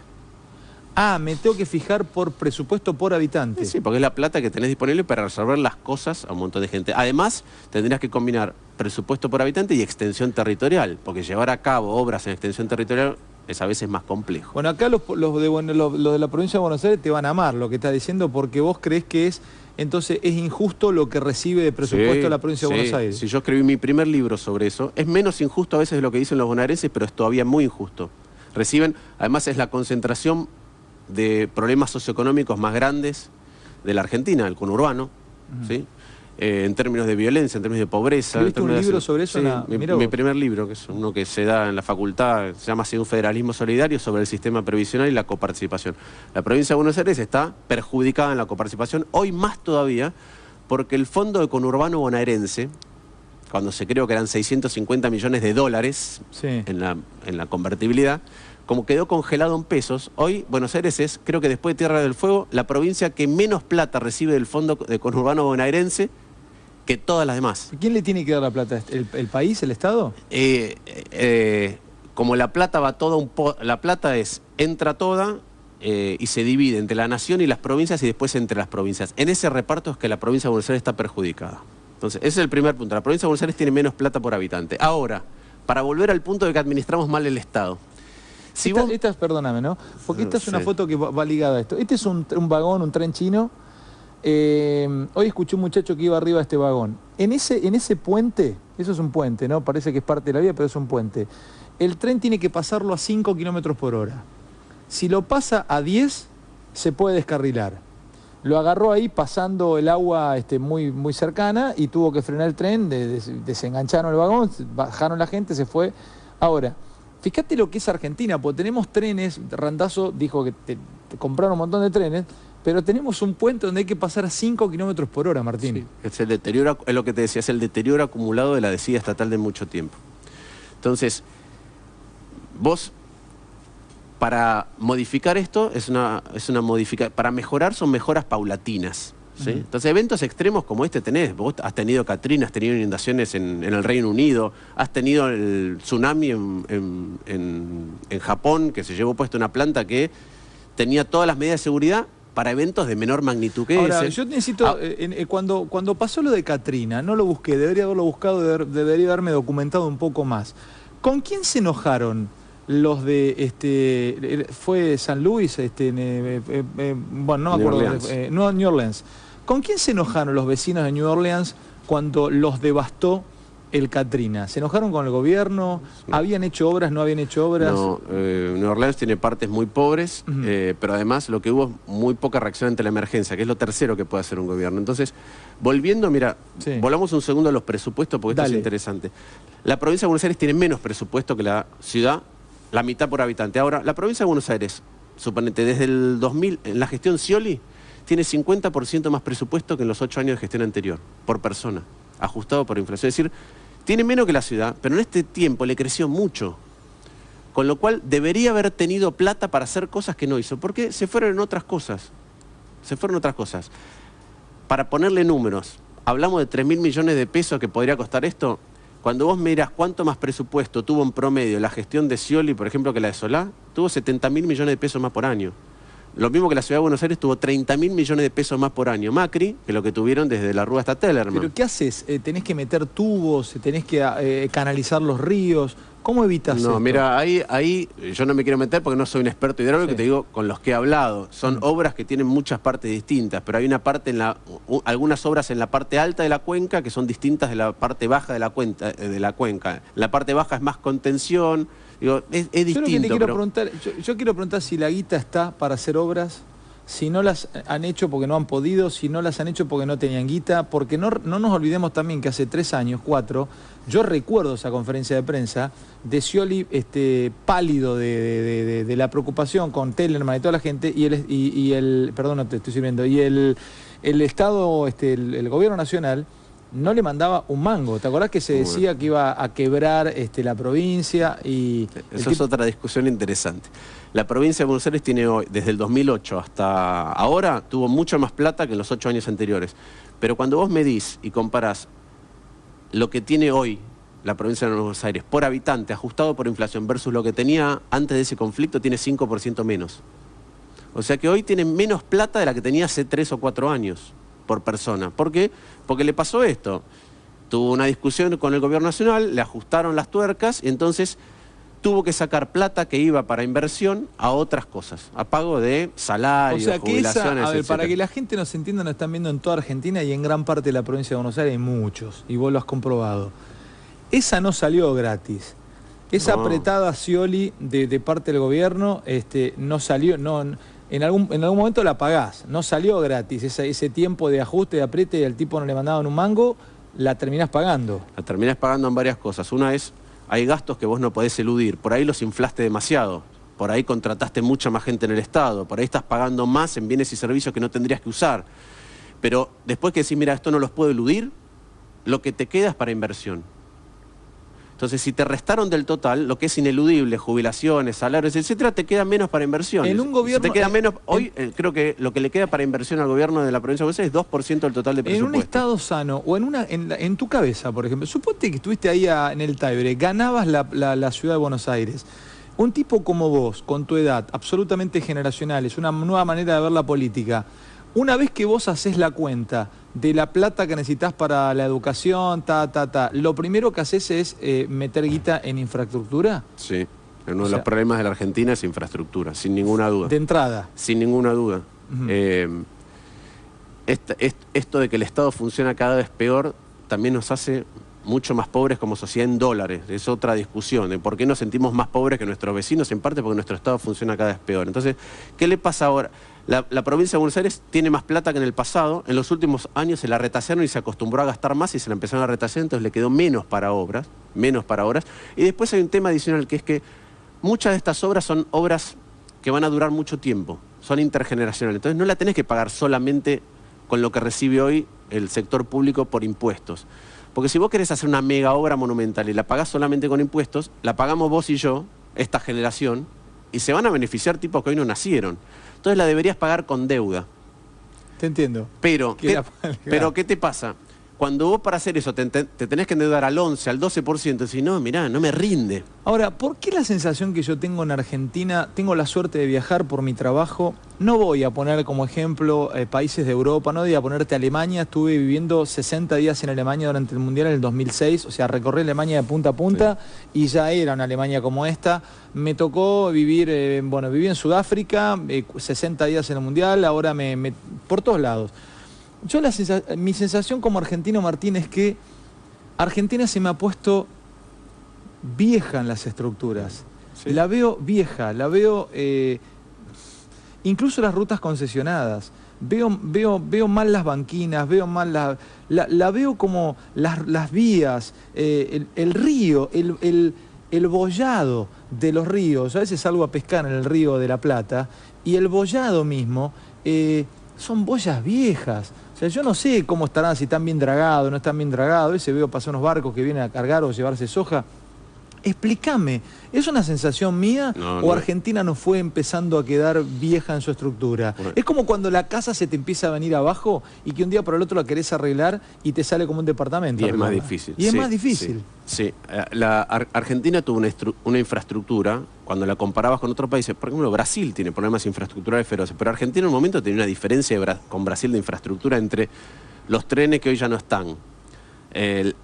Ah, me tengo que fijar por presupuesto por habitante. Sí, porque es la plata que tenés disponible para resolver las cosas a un montón de gente. Además, tendrías que combinar presupuesto por habitante y extensión territorial, porque llevar a cabo obras en extensión territorial es a veces más complejo. Bueno, acá los de la provincia de Buenos Aires te van a amar lo que estás diciendo, porque vos creés que entonces es injusto lo que recibe de presupuesto la provincia de Buenos Aires. Sí, yo escribí mi primer libro sobre eso. Es menos injusto a veces de lo que dicen los bonaerenses, pero es todavía muy injusto. Reciben, además es la concentración de problemas socioeconómicos más grandes de la Argentina, el conurbano, ¿sí? en términos de violencia, en términos de pobreza. ¿Viste un libro sobre eso? Sí, mi primer libro, que es uno que se da en la facultad, se llama así Un federalismo solidario, sobre el sistema previsional y la coparticipación. La provincia de Buenos Aires está perjudicada en la coparticipación, hoy más todavía, porque el Fondo de Conurbano Bonaerense, cuando se creó que eran 650 millones de dólares en la convertibilidad, como quedó congelado en pesos, hoy Buenos Aires es, creo que después de Tierra del Fuego, la provincia que menos plata recibe del Fondo de Conurbano Bonaerense que todas las demás. ¿Quién le tiene que dar la plata? ¿El país, el Estado? Como la plata va toda la plata entra toda y se divide entre la nación y las provincias y después entre las provincias. En ese reparto es que la provincia de Buenos Aires está perjudicada. Entonces, ese es el primer punto. La provincia de Buenos Aires tiene menos plata por habitante. Ahora, para volver al punto de que administramos mal el Estado. Si perdóname, ¿no? Porque esta es una foto que va ligada a esto. Este es un vagón, un tren chino. Hoy escuché un muchacho que iba arriba de este vagón. En ese puente, eso es un puente, ¿no? Parece que es parte de la vía, pero es un puente. El tren tiene que pasarlo a 5 kilómetros por hora. Si lo pasa a 10, se puede descarrilar. Lo agarró ahí pasando el agua muy, muy cercana y tuvo que frenar el tren, desengancharon el vagón, bajaron la gente, se fue. Ahora, fíjate lo que es Argentina, porque tenemos trenes, Randazzo dijo que te compraron un montón de trenes, pero tenemos un puente donde hay que pasar a 5 kilómetros por hora, Martín. Sí, es el deterioro, es lo que te decía, es el deterioro acumulado de la decía estatal de mucho tiempo. Entonces, vos, para modificar esto, para mejorar son mejoras paulatinas. ¿Sí? Entonces, eventos extremos como este tenés. Vos has tenido Katrina, has tenido inundaciones en el Reino Unido, has tenido el tsunami en Japón, que se llevó puesto una planta que tenía todas las medidas de seguridad para eventos de menor magnitud que Ahora, ese. yo necesito, cuando pasó lo de Katrina, no lo busqué, debería haberlo buscado, debería haberme documentado un poco más. ¿Con quién se enojaron los de, fue San Luis, bueno, no me acuerdo, New Orleans? ¿Con quién se enojaron los vecinos de New Orleans cuando los devastó el Katrina? ¿Se enojaron con el gobierno? ¿Habían hecho obras, no habían hecho obras? No, New Orleans tiene partes muy pobres, pero además lo que hubo es muy poca reacción ante la emergencia, que es lo tercero que puede hacer un gobierno. Entonces, volviendo, mira, volvamos un segundo a los presupuestos, porque esto es interesante. La provincia de Buenos Aires tiene menos presupuesto que la ciudad, la mitad por habitante. Ahora, la provincia de Buenos Aires, suponete, desde el 2000, en la gestión Scioli, tiene 50% más presupuesto que en los 8 años de gestión anterior, por persona, ajustado por inflación. Es decir, tiene menos que la ciudad, pero en este tiempo le creció mucho. Con lo cual debería haber tenido plata para hacer cosas que no hizo, porque se fueron en otras cosas. Se fueron en otras cosas. Para ponerle números, hablamos de 3.000 millones de pesos que podría costar esto. Cuando vos mirás cuánto más presupuesto tuvo en promedio la gestión de Scioli, por ejemplo, que la de Solá, tuvo 70.000 millones de pesos más por año. Lo mismo que la Ciudad de Buenos Aires tuvo 30.000 millones de pesos más por año. Macri, que lo que tuvieron desde la Rúa hasta Tellerman. ¿Pero qué haces? ¿Tenés que meter tubos? ¿Tenés que canalizar los ríos? ¿Cómo evitas esto? No, mira, ahí yo no me quiero meter porque no soy un experto hidráulico, te digo con los que he hablado. Son obras que tienen muchas partes distintas, pero hay una parte algunas obras en la parte alta de la cuenca que son distintas de la parte baja de la cuenca. La parte baja es más contención. Digo, es distinto. Yo quiero preguntar si la guita está para hacer obras, si no las han hecho porque no han podido, si no las han hecho porque no tenían guita, porque no nos olvidemos también que hace 3 años, 4, yo recuerdo esa conferencia de prensa de Scioli pálido de la preocupación con Tellerman y toda la gente, y el perdón, no te estoy sirviendo, y el Estado, el gobierno nacional no le mandaba un mango. ¿Te acordás que se decía que iba a quebrar la provincia? Eso es otra discusión interesante. La provincia de Buenos Aires tiene hoy, desde el 2008 hasta ahora, tuvo mucha más plata que en los 8 años anteriores. Pero cuando vos medís y comparás lo que tiene hoy la provincia de Buenos Aires por habitante, ajustado por inflación, versus lo que tenía antes de ese conflicto, tiene 5% menos. O sea que hoy tiene menos plata de la que tenía hace 3 o 4 años. Por persona. ¿Por qué? Porque le pasó esto. Tuvo una discusión con el gobierno nacional, le ajustaron las tuercas y entonces tuvo que sacar plata que iba para inversión a otras cosas, a pago de salarios, jubilaciones, para que la gente nos entienda, nos están viendo en toda Argentina y en gran parte de la provincia de Buenos Aires hay muchos, y vos lo has comprobado. Esa no salió gratis. Esa apretada Scioli de parte del gobierno no salió, en algún momento la pagás. No salió gratis ese tiempo de ajuste, de apriete, y al tipo no le mandaban un mango, la terminás pagando. La terminás pagando en varias cosas. Una es, hay gastos que vos no podés eludir. Por ahí los inflaste demasiado. Por ahí contrataste mucha más gente en el Estado. Por ahí estás pagando más en bienes y servicios que no tendrías que usar. Pero después que decís, mira, esto no los puedo eludir, lo que te queda es para inversión. Entonces, si te restaron del total, lo que es ineludible, jubilaciones, salarios, etcétera, te queda menos para inversión. En un gobierno... Si te queda menos, hoy creo que lo que le queda para inversión al gobierno de la provincia de Buenos Aires es 2% del total de presupuesto. En un estado sano, o en tu cabeza, por ejemplo, suponte que estuviste ahí en el Taibre, ganabas la ciudad de Buenos Aires. Un tipo como vos, con tu edad, absolutamente generacional, es una nueva manera de ver la política. Una vez que vos haces la cuenta de la plata que necesitas para la educación, lo primero que haces es meter guita en infraestructura. Sí, uno de los problemas de la Argentina es infraestructura, sin ninguna duda. De entrada. Sin ninguna duda. Esto de que el Estado funciona cada vez peor también nos hace mucho más pobres como sociedad en dólares. Es otra discusión de por qué nos sentimos más pobres que nuestros vecinos, en parte porque nuestro Estado funciona cada vez peor. Entonces, ¿qué le pasa ahora? La provincia de Buenos Aires tiene más plata que en el pasado. En los últimos años se la retasearon y se acostumbró a gastar más y se la empezaron a retasear, entonces le quedó menos para obras. Y después hay un tema adicional, que es que muchas de estas obras son obras que van a durar mucho tiempo, son intergeneracionales. Entonces no la tenés que pagar solamente con lo que recibe hoy el sector público por impuestos. Porque si vos querés hacer una mega obra monumental y la pagás solamente con impuestos, la pagamos vos y yo, esta generación, y se van a beneficiar tipos que hoy no nacieron. Entonces la deberías pagar con deuda. Te entiendo. Pero ¿qué te pasa? Cuando vos para hacer eso te tenés que endeudar al 11, al 12%, decís, no, mirá, no me rinde. Ahora, ¿por qué la sensación que yo tengo en Argentina, tengo la suerte de viajar por mi trabajo? No voy a poner como ejemplo países de Europa, no voy a ponerte Alemania. Estuve viviendo 60 días en Alemania durante el Mundial en el 2006, o sea, recorrí Alemania de punta a punta, sí, y ya era una Alemania como esta. Me tocó vivir, viví en Sudáfrica, 60 días en el Mundial, ahora por todos lados. Yo mi sensación como argentino, Martín, es que Argentina se me ha puesto vieja en las estructuras. Sí. La veo vieja, la veo incluso las rutas concesionadas. Veo mal las banquinas, veo mal la veo como las vías, el río, el bollado de los ríos. A veces salgo a pescar en el río de la Plata y el bollado mismo son boyas viejas. O sea, yo no sé cómo estarán, si están bien dragados, no están bien dragados. A veces veo pasar unos barcos que vienen a cargar o llevarse soja. Explícame, ¿es una sensación mía o Argentina nos fue empezando a quedar vieja en su estructura? Bueno. Es como cuando la casa se te empieza a venir abajo y que un día por el otro la querés arreglar y te sale como un departamento. Y es más difícil. Y es más difícil. Sí. La Argentina tuvo una infraestructura, cuando la comparabas con otros países, por ejemplo, Brasil tiene problemas infraestructurales feroces, pero Argentina en un momento tenía una diferencia con Brasil de infraestructura entre los trenes que hoy ya no están,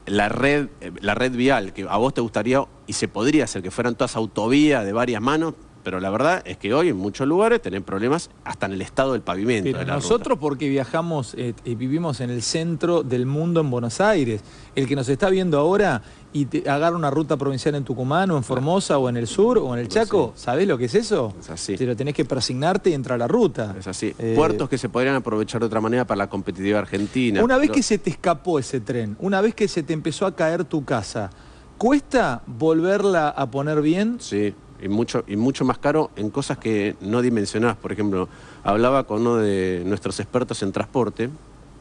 la red vial, que a vos te gustaría y se podría hacer que fueran todas autovías de varias manos, pero la verdad es que hoy en muchos lugares tienen problemas hasta en el estado del pavimento. Pero nosotros porque viajamos y vivimos en el centro del mundo en Buenos Aires, el que nos está viendo ahora y te agarra una ruta provincial en Tucumán o en Formosa o en el sur o en el Chaco, ¿sabés lo que es eso? Es así. Te lo tenés que persignarte y entrar a la ruta. Es así. Puertos que se podrían aprovechar de otra manera para la competitividad argentina. Una vez que se te escapó ese tren, una vez que se te empezó a caer tu casa, ¿cuesta volverla a poner bien? Sí. Y mucho más caro en cosas que no dimensionás. Por ejemplo, hablaba con uno de nuestros expertos en transporte,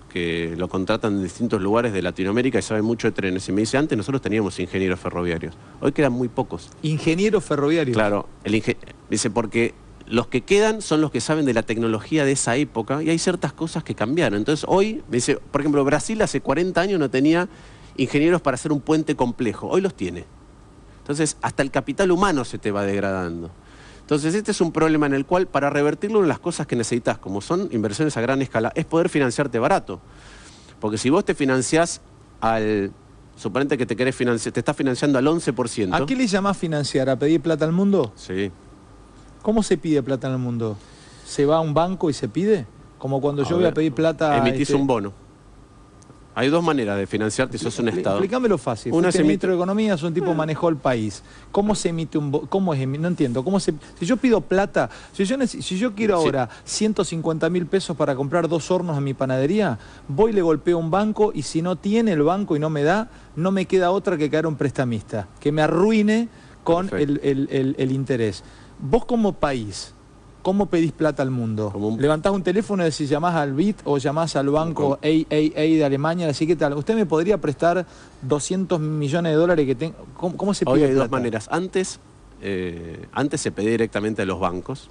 que lo contratan en distintos lugares de Latinoamérica y sabe mucho de trenes. Y me dice, antes nosotros teníamos ingenieros ferroviarios. Hoy quedan muy pocos. ¿Ingenieros ferroviarios? Claro. Dice, porque los que quedan son los que saben de la tecnología de esa época y hay ciertas cosas que cambiaron. Entonces hoy, me dice, por ejemplo, Brasil hace 40 años no tenía ingenieros para hacer un puente complejo. Hoy los tiene. Entonces, hasta el capital humano se te va degradando. Entonces, este es un problema en el cual, para revertirlo, en las cosas que necesitas, como son inversiones a gran escala, es poder financiarte barato. Porque si vos te financiás suponete que te estás financiando al 11%. ¿A qué le llamás financiar? ¿A pedir plata al mundo? Sí. ¿Cómo se pide plata en el mundo? ¿Se va a un banco y se pide? Como cuando yo voy a pedir plata... Emitís un bono. Hay dos maneras de financiarte si sos un Estado. Explícamelo fácil. Una Fuiste ministro de Economía, sos un tipo que manejó el país. ¿Cómo se emite un cómo es? No entiendo. Si yo pido plata, si yo quiero ahora 150.000 pesos para comprar 2 hornos en mi panadería, voy y le golpeo a un banco y si no tiene el banco y no me da, no me queda otra que caer a un prestamista, que me arruine con el interés. Vos como país, ¿cómo pedís plata al mundo? Levantás un teléfono y decís, llamás al BID o llamás al banco AAA de Alemania, así que tal. ¿Usted me podría prestar 200 millones de dólares que tengo? ¿Cómo se pide Hoy hay plata? dos maneras. Antes se pedía directamente a los bancos.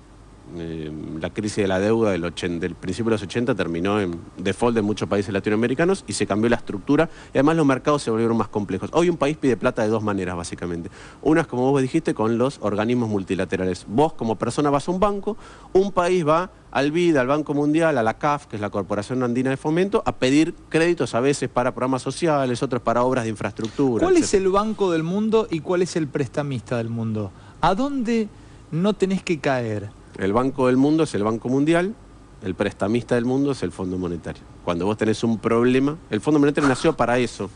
La crisis de la deuda del principio de los 80 terminó en default de muchos países latinoamericanos y se cambió la estructura y además los mercados se volvieron más complejos. Hoy un país pide plata de dos maneras básicamente. Una es, como vos dijiste, con los organismos multilaterales. Vos como persona vas a un banco, un país va al BID, al Banco Mundial, a la CAF, que es la Corporación Andina de Fomento, a pedir créditos a veces para programas sociales, otros para obras de infraestructura. ¿Cuál es el banco del mundo y cuál es el prestamista del mundo? ¿A dónde no tenés que caer? El Banco del Mundo es el Banco Mundial, el prestamista del mundo es el Fondo Monetario. Cuando vos tenés un problema, el Fondo Monetario nació para eso.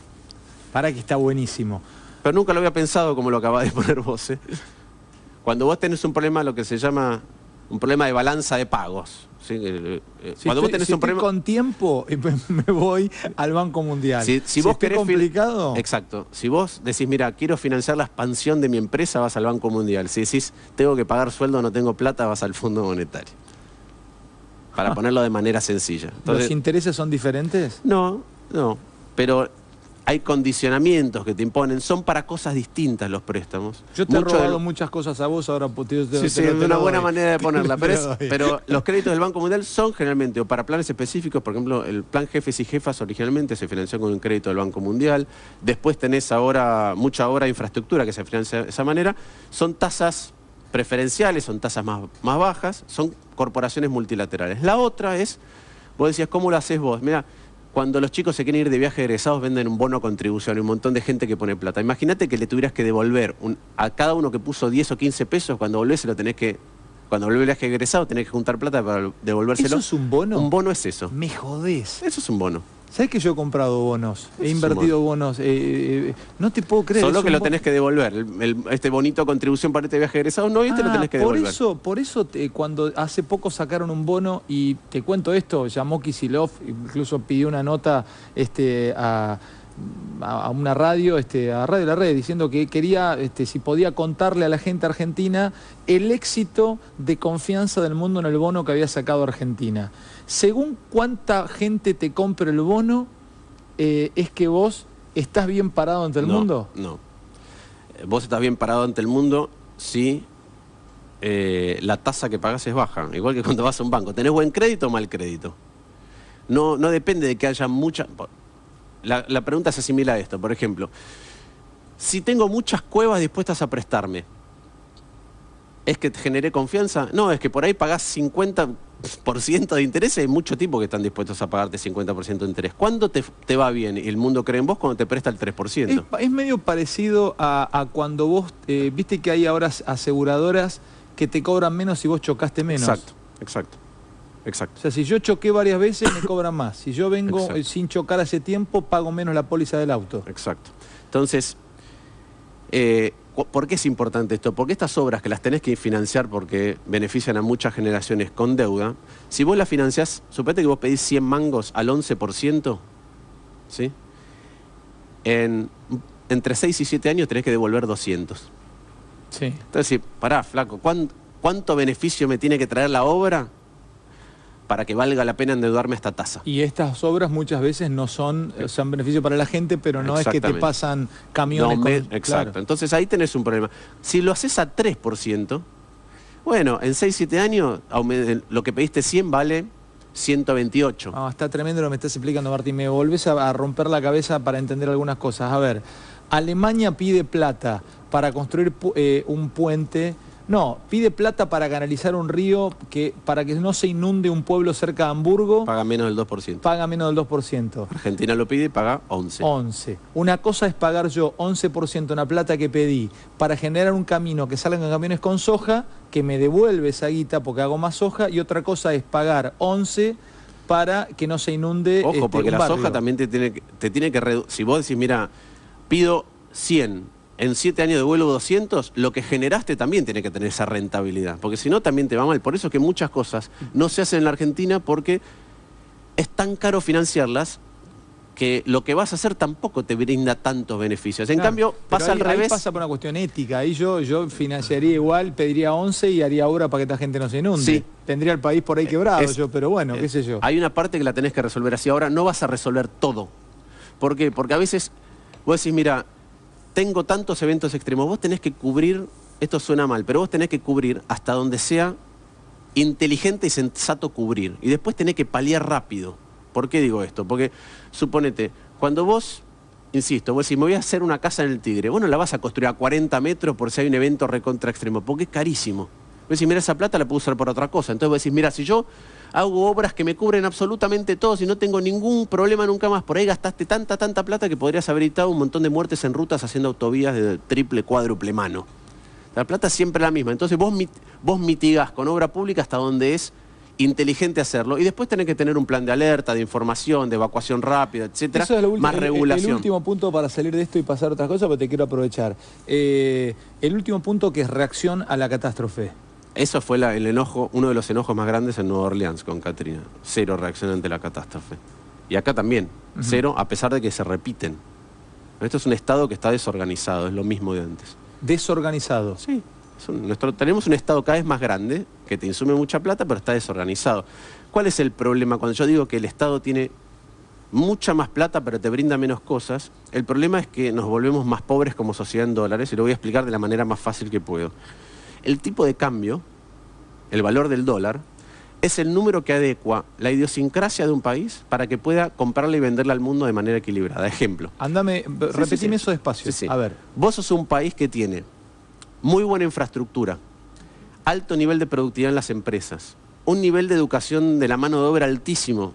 Para que está buenísimo. Pero nunca lo había pensado como lo acabás de poner vos, ¿eh? Cuando vos tenés un problema, lo que se llama un problema de balanza de pagos. ¿Sí? Cuando vos tenés un problema con tiempo, me voy al Banco Mundial. Si vos querés complicado. Exacto. Si vos decís, mira, quiero financiar la expansión de mi empresa, vas al Banco Mundial. Si decís, tengo que pagar sueldo, no tengo plata, vas al Fondo Monetario. Para ponerlo de manera sencilla. Entonces, ¿los intereses son diferentes? No. Pero hay condicionamientos que te imponen, son para cosas distintas los préstamos. Yo te he robado muchas cosas a vos, ahora es una buena manera de ponerla, pero los créditos del Banco Mundial son generalmente o para planes específicos. Por ejemplo, el plan Jefes y Jefas originalmente se financió con un crédito del Banco Mundial, después tenés ahora mucha obra de infraestructura que se financia de esa manera, son tasas preferenciales, son tasas más bajas, son corporaciones multilaterales. La otra es, vos decías, ¿cómo lo haces vos? Mirá, cuando los chicos se quieren ir de viaje egresados venden un bono contribución y un montón de gente que pone plata. Imagínate que le tuvieras que devolver a cada uno que puso 10 o 15 pesos, cuando volvés cuando volvés el viaje egresado tenés que juntar plata para devolvérselo. ¿Eso es un bono? Un bono es eso. Me jodés. Eso es un bono. ¿Sabés que yo he comprado bonos? He invertido bonos. No te puedo creer. Solo que lo tenés que devolver. Este bonito contribución para este viaje egresado, no, lo tenés que devolver. Por eso cuando hace poco sacaron un bono, y te cuento esto, llamó Kicillof, incluso pidió una nota a una radio, a Radio La Red, diciendo que quería, si podía contarle a la gente argentina el éxito de confianza del mundo en el bono que había sacado Argentina. Según cuánta gente te compre el bono, es que vos estás bien parado ante el mundo. No. Vos estás bien parado ante el mundo si la tasa que pagás es baja. Igual que cuando vas a un banco. ¿Tenés buen crédito o mal crédito? No depende de que haya mucha... La pregunta se asimila a esto. Por ejemplo, si tengo muchas cuevas dispuestas a prestarme, ¿es que te generé confianza? No, es que por ahí pagás 50% de interés y hay muchos tipos que están dispuestos a pagarte 50% de interés. ¿Cuándo te va bien y el mundo cree en vos? Cuando te presta el 3%. Es medio parecido a cuando vos, viste que hay ahora aseguradoras que te cobran menos si vos chocaste menos. Exacto. O sea, si yo choqué varias veces, me cobran más. Si yo vengo sin chocar hace tiempo, pago menos la póliza del auto. Exacto. Entonces, ¿por qué es importante esto? Porque estas obras que las tenés que financiar porque benefician a muchas generaciones con deuda, si vos las financiás, suponete que vos pedís 100 mangos al 11%, ¿sí? Entre 6 y 7 años tenés que devolver 200. Sí. Entonces, pará, flaco, ¿cuánto beneficio me tiene que traer la obra para que valga la pena endeudarme a esta tasa? Y estas obras muchas veces no son beneficio para la gente, pero no es que te pasan camiones. Exacto. Claro. Entonces ahí tenés un problema. Si lo haces a 3%, bueno, en 6-7 años lo que pediste 100 vale 128. Está tremendo lo que me estás explicando, Martín. Me volvés a romper la cabeza para entender algunas cosas. A ver, Alemania pide plata para construir un puente. No, pide plata para canalizar un río para que no se inunde un pueblo cerca de Hamburgo. Paga menos del 2%. Paga menos del 2%. Argentina lo pide y paga 11%. 11%. Una cosa es pagar yo 11% una plata que pedí para generar un camino que salgan camiones con soja, que me devuelve esa guita porque hago más soja, y otra cosa es pagar 11% para que no se inunde. Ojo, porque la soja también te tiene que reducir. Si vos decís, mira, pido 100, en 7 años devuelvo 200, lo que generaste también tiene que tener esa rentabilidad, porque si no también te va mal. Por eso es que muchas cosas no se hacen en la Argentina, porque es tan caro financiarlas que lo que vas a hacer tampoco te brinda tantos beneficios. En cambio, pasa al revés. Ahí pasa por una cuestión ética. Ahí yo financiaría igual, pediría 11 y haría obra para que esta gente no se inunde. Sí. Tendría el país por ahí quebrado pero bueno, qué sé yo. Hay una parte que la tenés que resolver así. Ahora no vas a resolver todo. ¿Por qué? Porque a veces vos decís, mira, tengo tantos eventos extremos. Vos tenés que cubrir, esto suena mal, pero vos tenés que cubrir hasta donde sea inteligente y sensato cubrir. Y después tenés que paliar rápido. ¿Por qué digo esto? Porque, suponete, cuando vos, insisto, vos decís, me voy a hacer una casa en el Tigre, vos no la vas a construir a 40 metros por si hay un evento recontra extremo, porque es carísimo. Vos decís, mira, esa plata la puedo usar por otra cosa. Entonces vos decís, mira, si yo hago obras que me cubren absolutamente todo, si no tengo ningún problema nunca más, por ahí gastaste tanta plata que podrías haber evitado un montón de muertes en rutas haciendo autovías de triple, cuádruple mano. La plata es siempre la misma. Entonces vos mitigás con obra pública hasta donde es inteligente hacerlo, y después tenés que tener un plan de alerta, de información, de evacuación rápida, etcétera, eso es más regulación. El último punto para salir de esto y pasar a otras cosas, pero te quiero aprovechar. El último punto, que es reacción a la catástrofe. Eso fue el enojo, uno de los enojos más grandes en Nueva Orleans con Katrina. 0 reacción ante la catástrofe. Y acá también, 0, a pesar de que se repiten. Esto es un estado que está desorganizado, es lo mismo de antes. ¿Desorganizado? Sí. Tenemos un estado cada vez más grande, que te insume mucha plata, pero está desorganizado. ¿Cuál es el problema? Cuando yo digo que el estado tiene mucha más plata, pero te brinda menos cosas, el problema es que nos volvemos más pobres como sociedad en dólares, y lo voy a explicar de la manera más fácil que puedo. El tipo de cambio, el valor del dólar, es el número que adecua la idiosincrasia de un país para que pueda comprarle y venderle al mundo de manera equilibrada. Ejemplo. Repetime eso despacio. Sí. A ver. Vos sos un país que tiene muy buena infraestructura, alto nivel de productividad en las empresas, un nivel de educación de la mano de obra altísimo,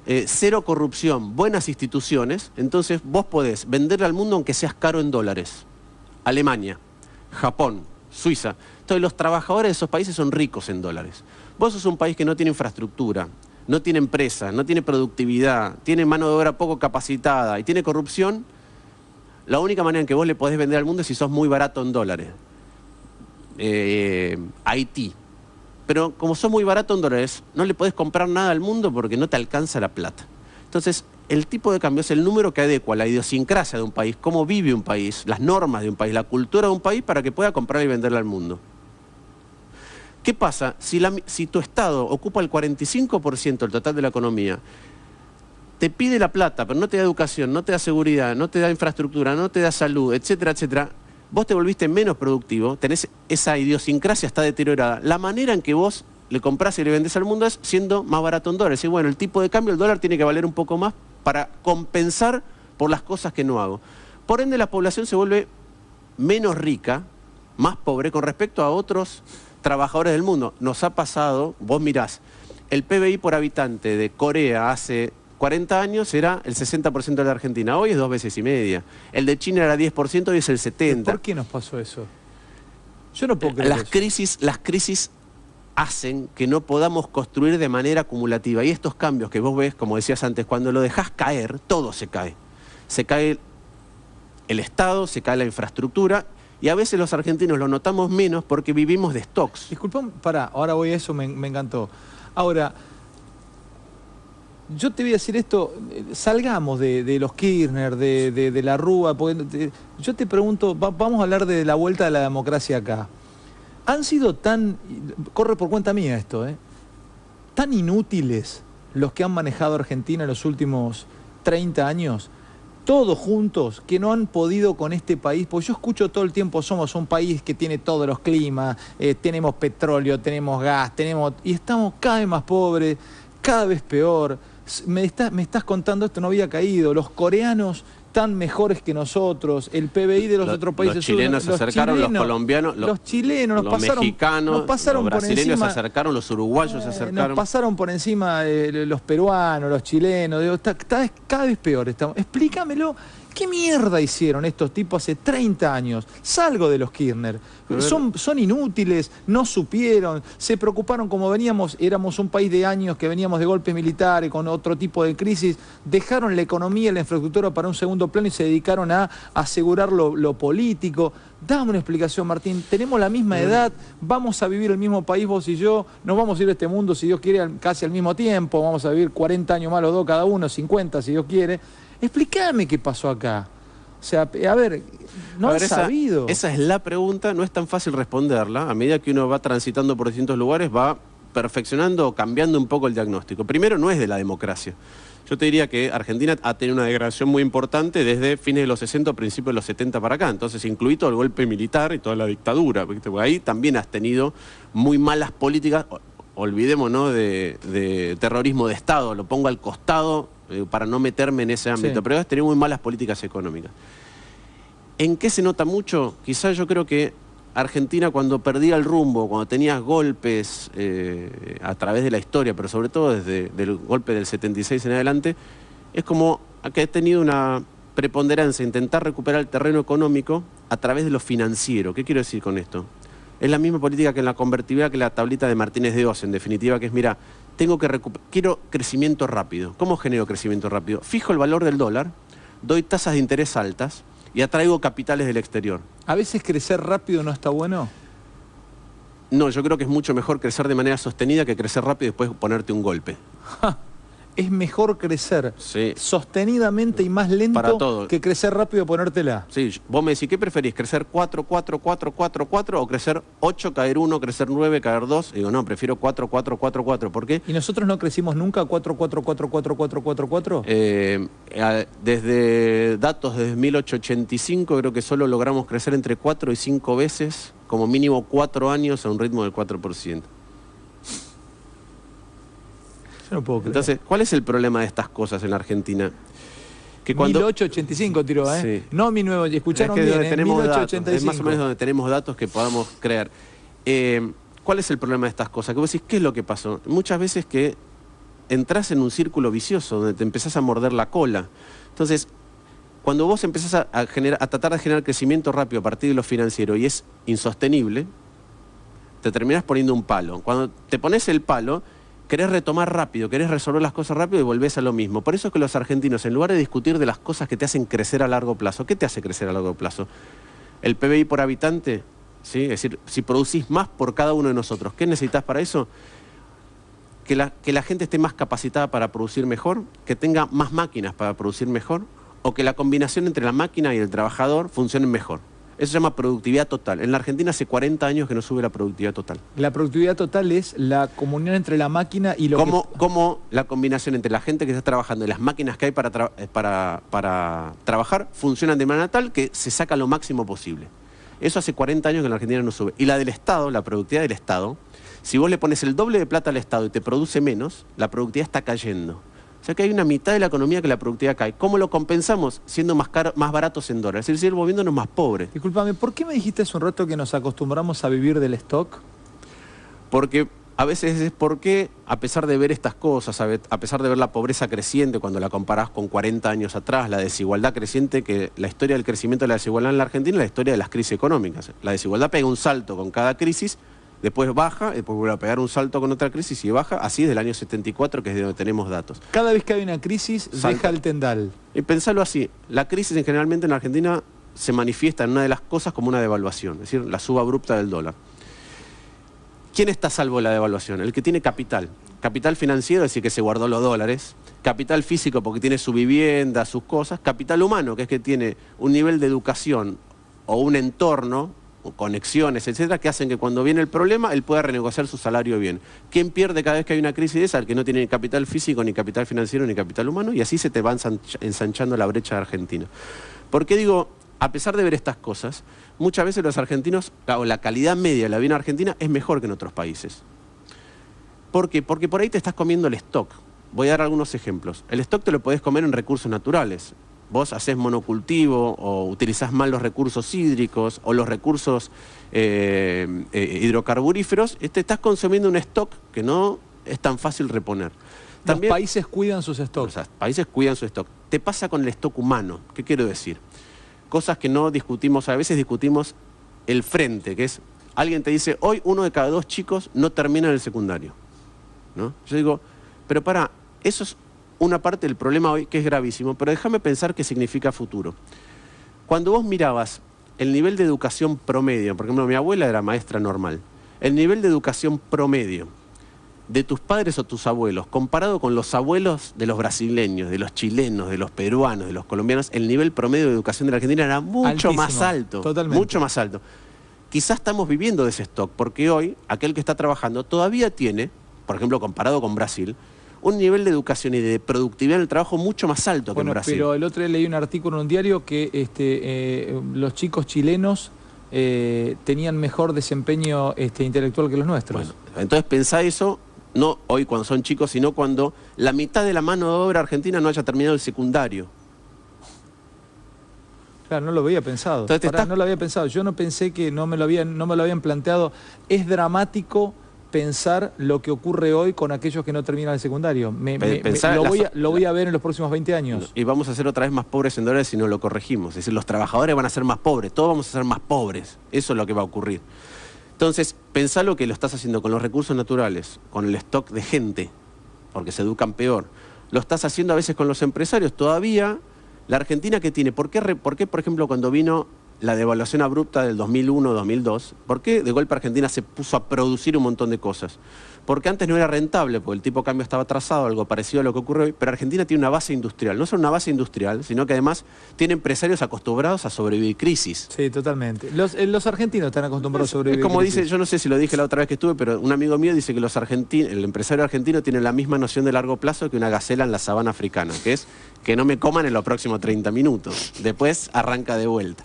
0 corrupción, buenas instituciones. Entonces vos podés venderle al mundo aunque seas caro en dólares. Alemania, Japón, Suiza. Entonces los trabajadores de esos países son ricos en dólares. Vos sos un país que no tiene infraestructura, no tiene empresa, no tiene productividad, tiene mano de obra poco capacitada y tiene corrupción. La única manera en que vos le podés vender al mundo es si sos muy barato en dólares. Haití. Pero como sos muy barato en dólares, no le podés comprar nada al mundo porque no te alcanza la plata. Entonces, el tipo de cambio es el número que adecua la idiosincrasia de un país, cómo vive un país, las normas de un país, la cultura de un país, para que pueda comprar y venderle al mundo. ¿Qué pasa? Si tu Estado ocupa el 45% del total de la economía, te pide la plata, pero no te da educación, no te da seguridad, no te da infraestructura, no te da salud, etcétera, etcétera, vos te volviste menos productivo, tenés esa idiosincrasia, está deteriorada. La manera en que vos le comprás y le vendés al mundo es siendo más barato en dólares. Y bueno, el tipo de cambio, el dólar tiene que valer un poco más para compensar por las cosas que no hago. Por ende, la población se vuelve menos rica, más pobre con respecto a otros trabajadores del mundo. Nos ha pasado, vos mirás, el PBI por habitante de Corea hace 40 años era el 60% de la Argentina, hoy es 2 veces y media. El de China era 10%, hoy es el 70%. ¿Por qué nos pasó eso? Yo no puedo creer las crisis hacen que no podamos construir de manera acumulativa. Y estos cambios que vos ves, como decías antes, cuando lo dejás caer, todo se cae. Se cae el Estado, se cae la infraestructura, y a veces los argentinos lo notamos menos porque vivimos de stocks. Disculpame, pará, ahora voy a eso, me encantó. Ahora, yo te voy a decir esto, salgamos de los Kirchner, de la Rúa, porque yo te pregunto, vamos a hablar de la vuelta de la democracia acá. Han sido corre por cuenta mía esto, tan inútiles los que han manejado Argentina en los últimos 30 años, todos juntos, que no han podido con este país, porque yo escucho todo el tiempo, somos un país que tiene todos los climas, tenemos petróleo, tenemos gas, y estamos cada vez más pobres, cada vez peor. Me estás contando esto, no había caído. Los coreanos tan mejores que nosotros, el PBI de los otros países. Los chilenos se acercaron, los colombianos, los chilenos, los mexicanos, los brasileños se acercaron, los uruguayos se acercaron. Nos pasaron por encima los peruanos, los chilenos. Digo, cada vez peor estamos. Explícamelo, ¿Qué mierda hicieron estos tipos hace 30 años? Salgo de los Kirchner. Son inútiles, no supieron, se preocuparon como veníamos, éramos un país de años que veníamos de golpes militares, con otro tipo de crisis, dejaron la economía y la infraestructura para un segundo plano y se dedicaron a asegurar lo político. Dame una explicación, Martín, tenemos la misma edad, vamos a vivir el mismo país vos y yo, nos vamos a ir a este mundo, si Dios quiere, casi al mismo tiempo, vamos a vivir 40 años más los dos cada uno, 50 si Dios quiere. Explícame qué pasó acá. O sea, a ver, no han sabido. Esa es la pregunta, no es tan fácil responderla. A medida que uno va transitando por distintos lugares, va perfeccionando o cambiando un poco el diagnóstico. Primero, no es de la democracia. Yo te diría que Argentina ha tenido una degradación muy importante desde fines de los 60 o principios de los 70 para acá. Entonces, incluí todo el golpe militar y toda la dictadura. Porque ahí también has tenido muy malas políticas. Olvidémonos de terrorismo de Estado, lo pongo al costado para no meterme en ese ámbito, sí. Pero has tenido muy malas políticas económicas. ¿En qué se nota mucho? Quizás yo creo que Argentina, cuando perdía el rumbo, cuando tenías golpes a través de la historia, pero sobre todo desde el golpe del 76 en adelante, es como que ha tenido una preponderancia, intentar recuperar el terreno económico a través de lo financiero. ¿Qué quiero decir con esto? Es la misma política que en la convertibilidad, que la tablita de Martínez de Oz, en definitiva, que es, mira, quiero crecimiento rápido. ¿Cómo genero crecimiento rápido? Fijo el valor del dólar, doy tasas de interés altas y atraigo capitales del exterior. ¿A veces crecer rápido no está bueno? No, yo creo que es mucho mejor crecer de manera sostenida que crecer rápido y después ponerte un golpe. Es mejor crecer sostenidamente y más lento que crecer rápido y ponértela. Sí, vos me decís, ¿qué preferís? ¿Crecer 4, 4, 4, 4, 4 o crecer 8, caer 1, crecer 9, caer 2? Digo, no, prefiero 4, 4, 4, 4. ¿Por qué? ¿Y nosotros no crecimos nunca 4, 4, 4, 4, 4, 4, 4? Desde datos desde 1885 creo que solo logramos crecer entre 4 y 5 veces, como mínimo 4 años a un ritmo del 4%. No puedo creer. Entonces, ¿cuál es el problema de estas cosas en la Argentina? Que cuando 1885 tiró, sí. No 1900, escucharon es que bien, tenemos 1885. Datos, es más o menos donde tenemos datos que podamos creer. ¿Cuál es el problema de estas cosas? Que vos decís, ¿qué es lo que pasó? Muchas veces que entras en un círculo vicioso donde te empezás a morder la cola. Entonces, cuando vos empezás a tratar de generar crecimiento rápido a partir de lo financiero y es insostenible, te terminás poniendo un palo. Cuando te pones el palo, querés retomar rápido, querés resolver las cosas rápido y volvés a lo mismo. Por eso es que los argentinos, en lugar de discutir de las cosas que te hacen crecer a largo plazo, ¿qué te hace crecer a largo plazo? El PBI por habitante, ¿sí? Es decir, si producís más por cada uno de nosotros, ¿qué necesitas para eso? Que la gente esté más capacitada para producir mejor, que tenga más máquinas para producir mejor, o que la combinación entre la máquina y el trabajador funcione mejor. Eso se llama productividad total. En la Argentina hace 40 años que no sube la productividad total. La productividad total es la comunión entre la máquina y lo ¿Cómo la combinación entre la gente que está trabajando y las máquinas que hay para trabajar funcionan de manera tal que se saca lo máximo posible? Eso hace 40 años que en la Argentina no sube. Y la del Estado, la productividad del Estado, si vos le pones el doble de plata al Estado y te produce menos, la productividad está cayendo. O sea que hay una mitad de la economía que la productividad cae. ¿Cómo lo compensamos? Siendo más baratos en dólares, es decir, volviéndonos más pobres. Disculpame, ¿por qué me dijiste hace un rato que nos acostumbramos a vivir del stock? Porque a veces es porque, a pesar de ver estas cosas, a pesar de ver la pobreza creciente cuando la comparás con 40 años atrás, la desigualdad creciente, que la historia del crecimiento de la desigualdad en la Argentina es la historia de las crisis económicas. La desigualdad pega un salto con cada crisis, después baja, después vuelve a pegar un salto con otra crisis y baja, así desde el año 74, que es de donde tenemos datos. Cada vez que hay una crisis, deja el tendal. Y pensarlo así, la crisis generalmente en la Argentina se manifiesta en una de las cosas como una devaluación, es decir, la suba abrupta del dólar. ¿Quién está a salvo de la devaluación? El que tiene capital. Capital financiero, es decir, que se guardó los dólares. Capital físico, porque tiene su vivienda, sus cosas. Capital humano, que es que tiene un nivel de educación o un entorno, o conexiones, etcétera, que hacen que cuando viene el problema, él pueda renegociar su salario bien. ¿Quién pierde cada vez que hay una crisis de esa? El que no tiene ni capital físico, ni capital financiero, ni capital humano, y así se te va ensanchando la brecha de Argentina. ¿Por qué digo, a pesar de ver estas cosas, muchas veces los argentinos, o la calidad media de la vida argentina es mejor que en otros países? ¿Por qué? Porque por ahí te estás comiendo el stock. Voy a dar algunos ejemplos. El stock te lo podés comer en recursos naturales. Vos hacés monocultivo o utilizás mal los recursos hídricos o los recursos hidrocarburíferos, te estás consumiendo un stock que no es tan fácil reponer. También, los países cuidan sus stocks. Los países cuidan su stock. Te pasa con el stock humano. ¿Qué quiero decir? Cosas que no discutimos, a veces discutimos el frente, que es, alguien te dice, hoy 1 de cada 2 chicos no termina el secundario, ¿no? Yo digo, pero eso es una parte del problema hoy que es gravísimo, pero déjame pensar qué significa futuro. Cuando vos mirabas el nivel de educación promedio, por ejemplo, mi abuela era maestra normal, el nivel de educación promedio de tus padres o tus abuelos, comparado con los abuelos de los brasileños, de los chilenos, de los peruanos, de los colombianos, el nivel promedio de educación de la Argentina era mucho altísimo, más alto. Totalmente. Mucho más alto. Quizás estamos viviendo de ese stock, porque hoy aquel que está trabajando todavía tiene, por ejemplo, comparado con Brasil, un nivel de educación y de productividad en el trabajo mucho más alto que en Brasil. Pero el otro día leí un artículo en un diario que los chicos chilenos tenían mejor desempeño intelectual que los nuestros. Bueno, entonces pensá eso, no hoy cuando son chicos, sino cuando la mitad de la mano de obra argentina no haya terminado el secundario. Claro, no lo había pensado. Entonces, no lo había pensado. Yo no pensé que no me lo habían planteado. Es dramático pensar lo que ocurre hoy con aquellos que no terminan el secundario. Lo voy a ver en los próximos 20 años. Y vamos a ser otra vez más pobres en dólares si no lo corregimos. Es decir, los trabajadores van a ser más pobres, todos vamos a ser más pobres. Eso es lo que va a ocurrir. Entonces, pensá lo que lo estás haciendo con los recursos naturales, con el stock de gente, porque se educan peor. Lo estás haciendo a veces con los empresarios. Todavía, la Argentina, ¿qué tiene? ¿Por qué, por ejemplo, cuando vino la devaluación abrupta del 2001-2002, ¿por qué de golpe Argentina se puso a producir un montón de cosas? Porque antes no era rentable, porque el tipo de cambio estaba atrasado, algo parecido a lo que ocurre hoy, pero Argentina tiene una base industrial. No solo una base industrial, sino que además tiene empresarios acostumbrados a sobrevivir crisis. Sí, totalmente. Los argentinos están acostumbrados a sobrevivir crisis. Es como crisis. dice, yo no sé si lo dije la otra vez que estuve, pero un amigo mío dice que el empresario argentino tiene la misma noción de largo plazo que una gacela en la sabana africana, que es que no me coman en los próximos 30 minutos. Después arranca de vuelta.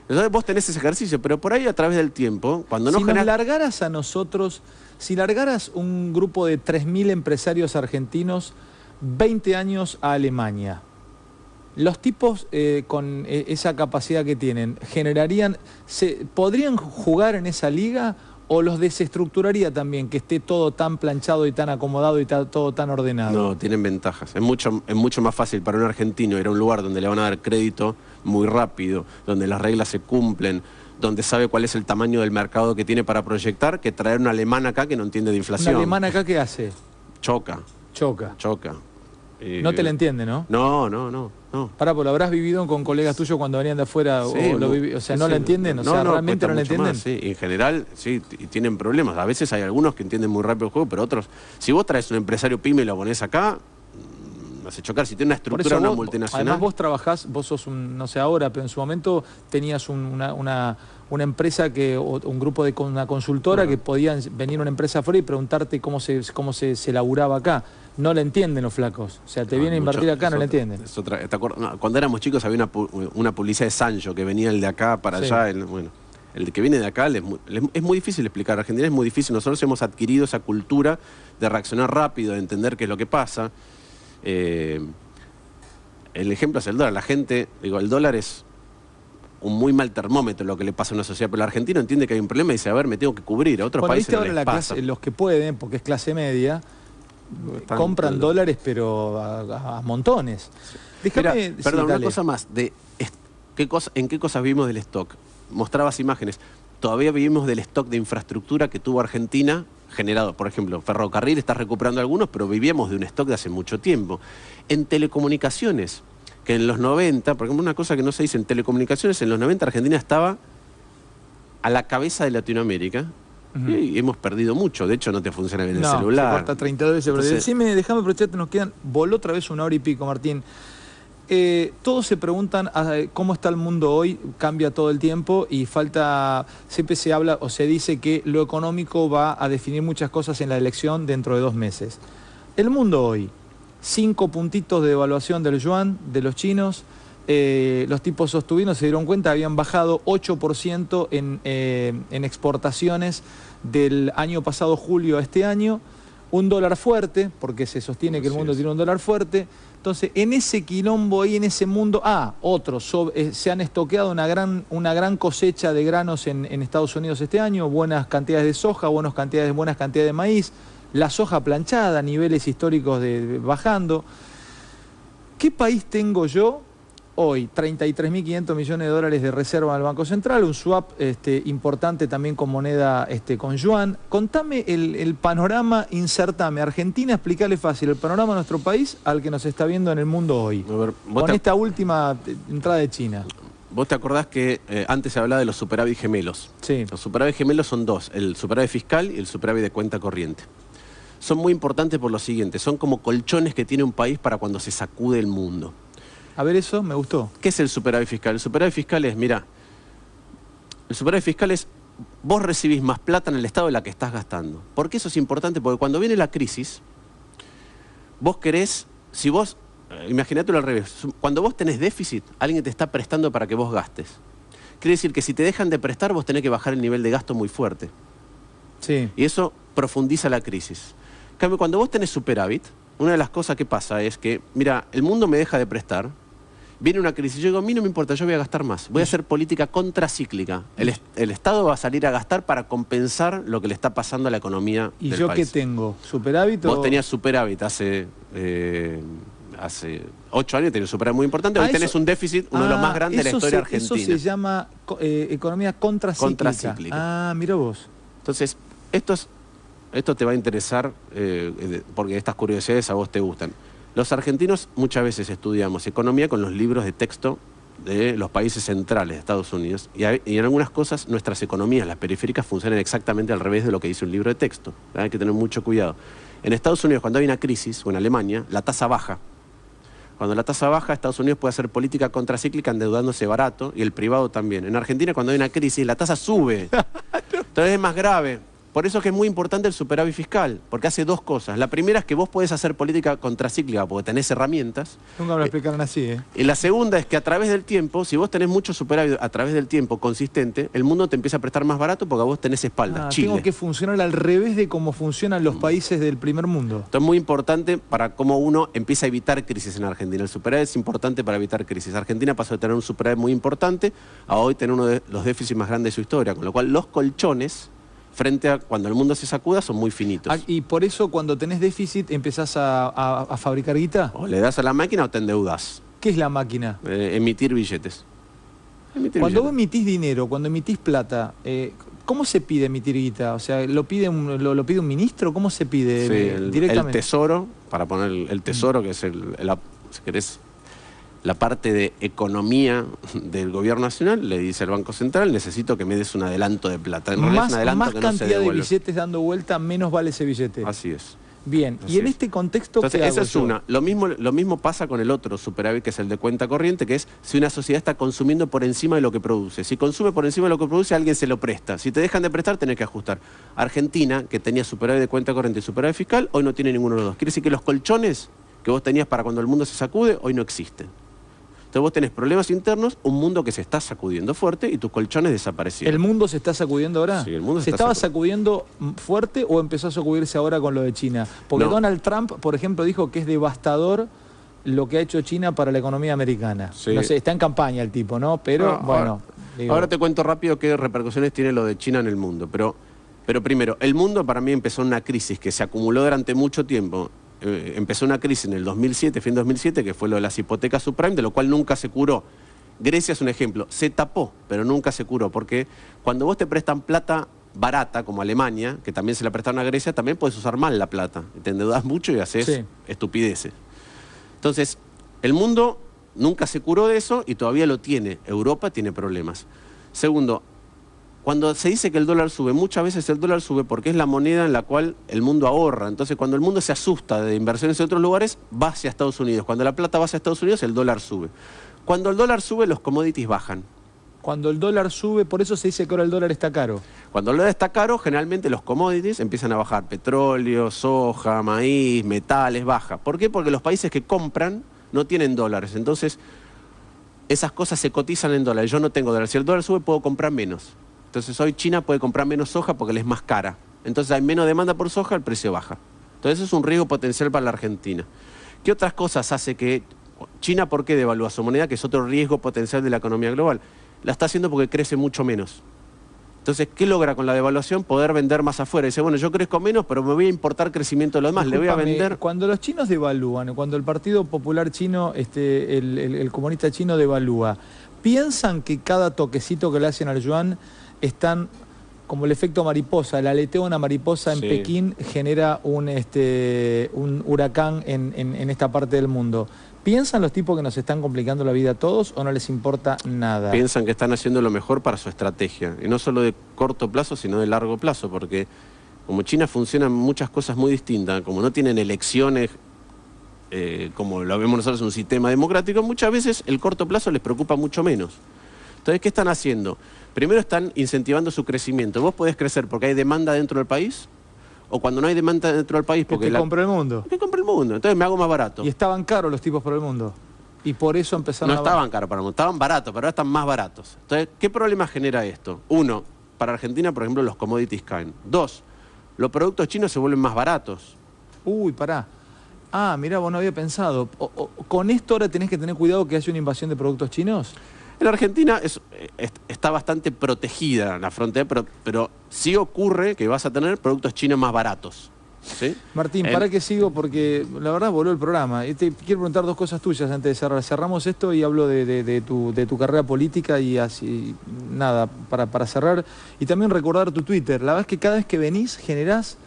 Entonces vos tenés ese ejercicio, pero por ahí a través del tiempo, cuando no nos largaras a nosotros, si largaras un grupo de 3.000 empresarios argentinos, 20 años a Alemania, los tipos con esa capacidad que tienen, ¿podrían jugar en esa liga o los desestructuraría también, que esté todo tan planchado y tan acomodado y todo tan ordenado? No, tienen ventajas. Es mucho más fácil para un argentino ir a un lugar donde le van a dar crédito muy rápido, donde las reglas se cumplen, donde sabe cuál es el tamaño del mercado que tiene para proyectar, que traer un alemán acá que no entiende de inflación. ¿Un alemán acá qué hace? Choca. No te la entiende, ¿no? No. Pará, pues lo habrás vivido con colegas tuyos cuando venían de afuera, sí, o sea, ¿no la entienden? O sea, ¿realmente no la entienden? Sí, en general, sí, y tienen problemas. A veces hay algunos que entienden muy rápido el juego, pero otros, si vos traes un empresario pyme y lo ponés acá, hace chocar. Si tiene una estructura, una multinacional. Además vos trabajás, vos sos no sé ahora, pero en su momento tenías una empresa un grupo de una consultora que podían venir a una empresa afuera y preguntarte cómo se laburaba acá. No le entienden los flacos. O sea, te vienen a invertir acá, no le entienden. Cuando éramos chicos había una publicidad de Sancho que venía el de acá para allá. El que viene de acá es muy difícil explicar. Argentina es muy difícil. Nosotros hemos adquirido esa cultura de reaccionar rápido, de entender qué es lo que pasa. El ejemplo es el dólar. La gente, el dólar es un muy mal termómetro lo que le pasa a una sociedad, pero el argentino entiende que hay un problema y dice, a ver, me tengo que cubrir. A otros países no les pasa. Los que pueden, porque es clase media, compran dólares, pero a montones. Déjame, perdón, una cosa más. ¿En qué cosas vivimos del stock? Mostrabas imágenes. Todavía vivimos del stock de infraestructura que tuvo Argentina generado. Por ejemplo, ferrocarril está recuperando algunos, pero vivíamos de un stock de hace mucho tiempo. En telecomunicaciones, que en los 90, por ejemplo, una cosa que no se dice, en telecomunicaciones en los 90 Argentina estaba a la cabeza de Latinoamérica. Y hemos perdido mucho. De hecho, no te funciona bien el celular. Se corta 32 veces. Entonces, decime, déjame aprovecharte, nos quedan... Voló otra vez 1 hora y pico, Martín. Todos se preguntan cómo está el mundo hoy, cambia todo el tiempo y siempre se habla o se dice que lo económico va a definir muchas cosas en la elección dentro de 2 meses. El mundo hoy, 5 puntitos de devaluación del yuan, de los chinos, los tipos sostuvieron, se dieron cuenta, habían bajado 8% en exportaciones del año pasado, julio, a este año. Un dólar fuerte, porque se sostiene que el mundo tiene un dólar fuerte. Entonces, en ese quilombo y en ese mundo, se han estoqueado una gran cosecha de granos en Estados Unidos este año, buenas cantidades de soja, buenas cantidades de maíz. La soja planchada, niveles históricos bajando. ¿Qué país tengo yo hoy? 33.500 millones de dólares de reserva en el Banco Central, un swap importante también con moneda con yuan. Contame el panorama, insertame Argentina, explicarle fácil el panorama de nuestro país al que nos está viendo en el mundo hoy. A ver, con esta última entrada de China. Vos te acordás que antes se hablaba de los superávit gemelos. Sí. Los superávit gemelos son dos, el superávit fiscal y el superávit de cuenta corriente. Son muy importantes por lo siguiente, son como colchones que tiene un país para cuando se sacude el mundo. A ver, eso me gustó. ¿Qué es el superávit fiscal? El superávit fiscal es, mira, el superávit fiscal es, vos recibís más plata en el estado de la que estás gastando. ¿Por qué eso es importante? Porque cuando viene la crisis, vos querés, si vos, imagínatelo al revés, cuando vos tenés déficit, alguien te está prestando para que vos gastes. Quiere decir que si te dejan de prestar, vos tenés que bajar el nivel de gasto muy fuerte. Sí. Y eso profundiza la crisis. En cambio, cuando vos tenés superávit, una de las cosas que pasa es que, mira, el mundo me deja de prestar, viene una crisis, yo digo, a mí no me importa, yo voy a gastar más, voy a hacer política contracíclica. El Estado va a salir a gastar para compensar lo que le está pasando a la economía del país. ¿Y yo qué tengo? ¿Superávit? Vos tenías superávit hace 8 años, tenías un superávit muy importante, hoy tenés un déficit, uno de los más grandes de la historia argentina. Eso se llama economía contracíclica. Ah, mira vos. Entonces, esto te va a interesar porque estas curiosidades a vos te gustan. Los argentinos muchas veces estudiamos economía con los libros de texto de los países centrales de Estados Unidos y en algunas cosas nuestras economías, las periféricas, funcionan exactamente al revés de lo que dice un libro de texto. Hay que tener mucho cuidado. En Estados Unidos, cuando hay una crisis, o en Alemania, la tasa baja. Cuando la tasa baja, Estados Unidos puede hacer política contracíclica endeudándose barato y el privado también. En Argentina, cuando hay una crisis, la tasa sube. Entonces es más grave. Por eso es que es muy importante el superávit fiscal, porque hace dos cosas. La primera es que vos podés hacer política contracíclica porque tenés herramientas. Nunca me lo explicaron así, Y la segunda es que a través del tiempo, si vos tenés mucho superávit a través del tiempo consistente, el mundo te empieza a prestar más barato porque vos tenés espalda. Chile. Tengo que funcionar al revés de cómo funcionan los países del primer mundo. Esto es muy importante para cómo uno empieza a evitar crisis en Argentina. El superávit es importante para evitar crisis. Argentina pasó de tener un superávit muy importante a hoy tener uno de los déficits más grandes de su historia, con lo cual los colchones frente a cuando el mundo se sacuda son muy finitos. Y por eso cuando tenés déficit empezás a fabricar guita. O le das a la máquina o te endeudas. ¿Qué es la máquina? Emitir billetes. Cuando vos emitís dinero, cuando emitís plata, ¿cómo se pide emitir guita? O sea, ¿lo pide un ministro? ¿Cómo se pide directamente? El tesoro, para poner el tesoro, que es si querés, la parte de economía del gobierno nacional, le dice al Banco Central, necesito que me des un adelanto de plata. En realidad es un adelanto que no se devuelve. Más cantidad de billetes dando vuelta, menos vale ese billete. Así es. Bien, y en este contexto, entonces, esa es una. Lo mismo pasa con el otro superávit, que es el de cuenta corriente, que es si una sociedad está consumiendo por encima de lo que produce. Si consume por encima de lo que produce, alguien se lo presta. Si te dejan de prestar, tenés que ajustar. Argentina, que tenía superávit de cuenta corriente y superávit fiscal, hoy no tiene ninguno de los dos. Quiere decir que los colchones que vos tenías para cuando el mundo se sacude, hoy no existen. Entonces vos tenés problemas internos, un mundo que se está sacudiendo fuerte y tus colchones desaparecieron. ¿El mundo se está sacudiendo ahora? Sí, el mundo ¿Se estaba sacudiendo fuerte o empezó a sacudirse ahora con lo de China? Porque Donald Trump, por ejemplo, dijo que es devastador lo que ha hecho China para la economía americana. Sí. No sé, está en campaña el tipo, ¿no? Pero bueno. Ahora te cuento rápido qué repercusiones tiene lo de China en el mundo. Pero primero, el mundo para mí empezó una crisis que se acumuló durante mucho tiempo. Empezó una crisis en el 2007, fin 2007, que fue lo de las hipotecas subprime, de lo cual nunca se curó. Grecia es un ejemplo, se tapó, pero nunca se curó, porque cuando vos te prestan plata barata, como Alemania, que también se la prestaron a Grecia, también puedes usar mal la plata, te endeudas mucho y haces estupideces. Entonces, el mundo nunca se curó de eso y todavía lo tiene. Europa tiene problemas. Segundo, cuando se dice que el dólar sube, muchas veces el dólar sube porque es la moneda en la cual el mundo ahorra. Entonces, cuando el mundo se asusta de inversiones en otros lugares, va hacia Estados Unidos. Cuando la plata va hacia Estados Unidos, el dólar sube. Cuando el dólar sube, los commodities bajan. Cuando el dólar sube, por eso se dice que ahora el dólar está caro. Cuando el dólar está caro, generalmente los commodities empiezan a bajar. Petróleo, soja, maíz, metales, baja. ¿Por qué? Porque los países que compran no tienen dólares. Entonces, esas cosas se cotizan en dólares. Yo no tengo dólares. Si el dólar sube, puedo comprar menos. Entonces hoy China puede comprar menos soja porque le es más cara. Entonces hay menos demanda por soja, el precio baja. Entonces eso es un riesgo potencial para la Argentina. ¿Qué otras cosas hace que China, por qué devalúa su moneda, que es otro riesgo potencial de la economía global? La está haciendo porque crece mucho menos. Entonces, ¿qué logra con la devaluación? Poder vender más afuera. Dice, bueno, yo crezco menos, pero me voy a importar crecimiento de lo demás. Le voy a vender... Cuando los chinos devalúan, cuando el Partido Popular Chino, el comunista chino devalúa, ¿piensan que cada toquecito que le hacen al yuan están como el efecto mariposa? El aleteo de una mariposa en Pekín genera un huracán en esta parte del mundo. ¿Piensan los tipos que nos están complicando la vida a todos o no les importa nada? Piensan que están haciendo lo mejor para su estrategia. Y no solo de corto plazo, sino de largo plazo. Porque como China funcionan muchas cosas muy distintas, como no tienen elecciones, como lo vemos nosotros en un sistema democrático, muchas veces el corto plazo les preocupa mucho menos. Entonces, ¿qué están haciendo? Primero están incentivando su crecimiento. Vos podés crecer porque hay demanda dentro del país, o cuando no hay demanda dentro del país... porque que compra el mundo. Que compra el mundo, entonces me hago más barato. Y estaban caros los tipos por el mundo. Y por eso empezaron No estaban caros para el mundo, estaban baratos, pero ahora están más baratos. Entonces, ¿qué problema genera esto? Uno, para Argentina, por ejemplo, los commodities caen. Dos, los productos chinos se vuelven más baratos. Uy, pará. Ah, mirá, vos no había pensado. ¿Con esto ahora tenés que tener cuidado que haya una invasión de productos chinos? En Argentina está bastante protegida la frontera, pero sí ocurre que vas a tener productos chinos más baratos. ¿Sí? Martín, para que sigo porque la verdad voló el programa. Te quiero preguntar dos cosas tuyas antes de cerrar. Cerramos esto y hablo de tu carrera política y así, nada, para cerrar. Y también recordar tu Twitter. La verdad es que cada vez que venís generás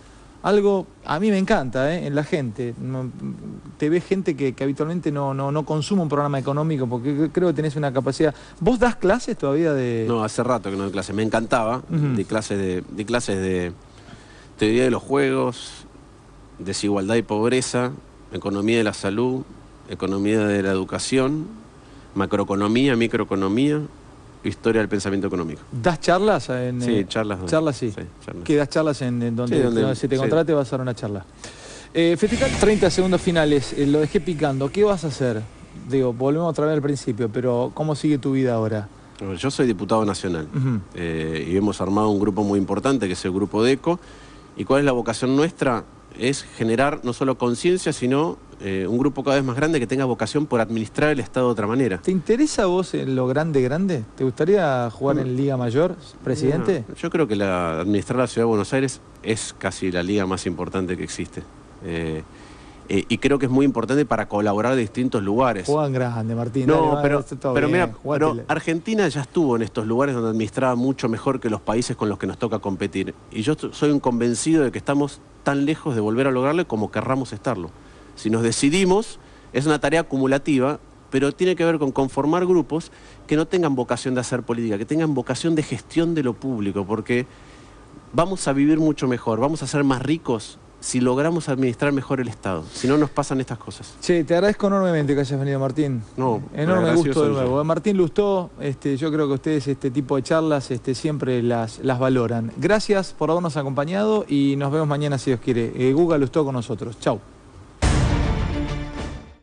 algo, a mí me encanta, en la gente. Te ves gente que habitualmente no consume un programa económico porque creo que tenés una capacidad. ¿Vos das clases todavía de...? No, hace rato que no doy clases. Me encantaba. Di clases de teoría de los juegos, desigualdad y pobreza, economía de la salud, economía de la educación, macroeconomía, microeconomía, historia del pensamiento económico. ¿Das charlas? Sí, charlas. Charlas, sí. Charlas. ¿Qué das charlas donde se te contrate vas a dar una charla? Festejar 30 segundos finales, lo dejé picando. ¿Qué vas a hacer? Digo, volvemos otra vez al principio, pero ¿cómo sigue tu vida ahora? Yo soy diputado nacional y hemos armado un grupo muy importante que es el Grupo DECO. ¿Y cuál es la vocación nuestra? Es generar no solo conciencia, sino un grupo cada vez más grande que tenga vocación por administrar el Estado de otra manera. ¿Te interesa a vos en lo grande? ¿Te gustaría jugar en Liga Mayor, presidente? No, yo creo que administrar la Ciudad de Buenos Aires es casi la liga más importante que existe. Y creo que es muy importante para colaborar de distintos lugares. Juegan grande, Martín. No, pero mira, pero Argentina ya estuvo en estos lugares donde administraba mucho mejor que los países con los que nos toca competir. Y yo soy un convencido de que estamos tan lejos de volver a lograrlo como querramos estarlo. Si nos decidimos, es una tarea acumulativa, pero tiene que ver con conformar grupos que no tengan vocación de hacer política, que tengan vocación de gestión de lo público, porque vamos a vivir mucho mejor, vamos a ser más ricos si logramos administrar mejor el Estado. Si no, nos pasan estas cosas. Che, te agradezco enormemente que hayas venido, Martín. No, enorme gusto de nuevo. Martín Lustó, yo creo que ustedes este tipo de charlas siempre las valoran. Gracias por habernos acompañado y nos vemos mañana si Dios quiere. Guga Lustó con nosotros. Chau.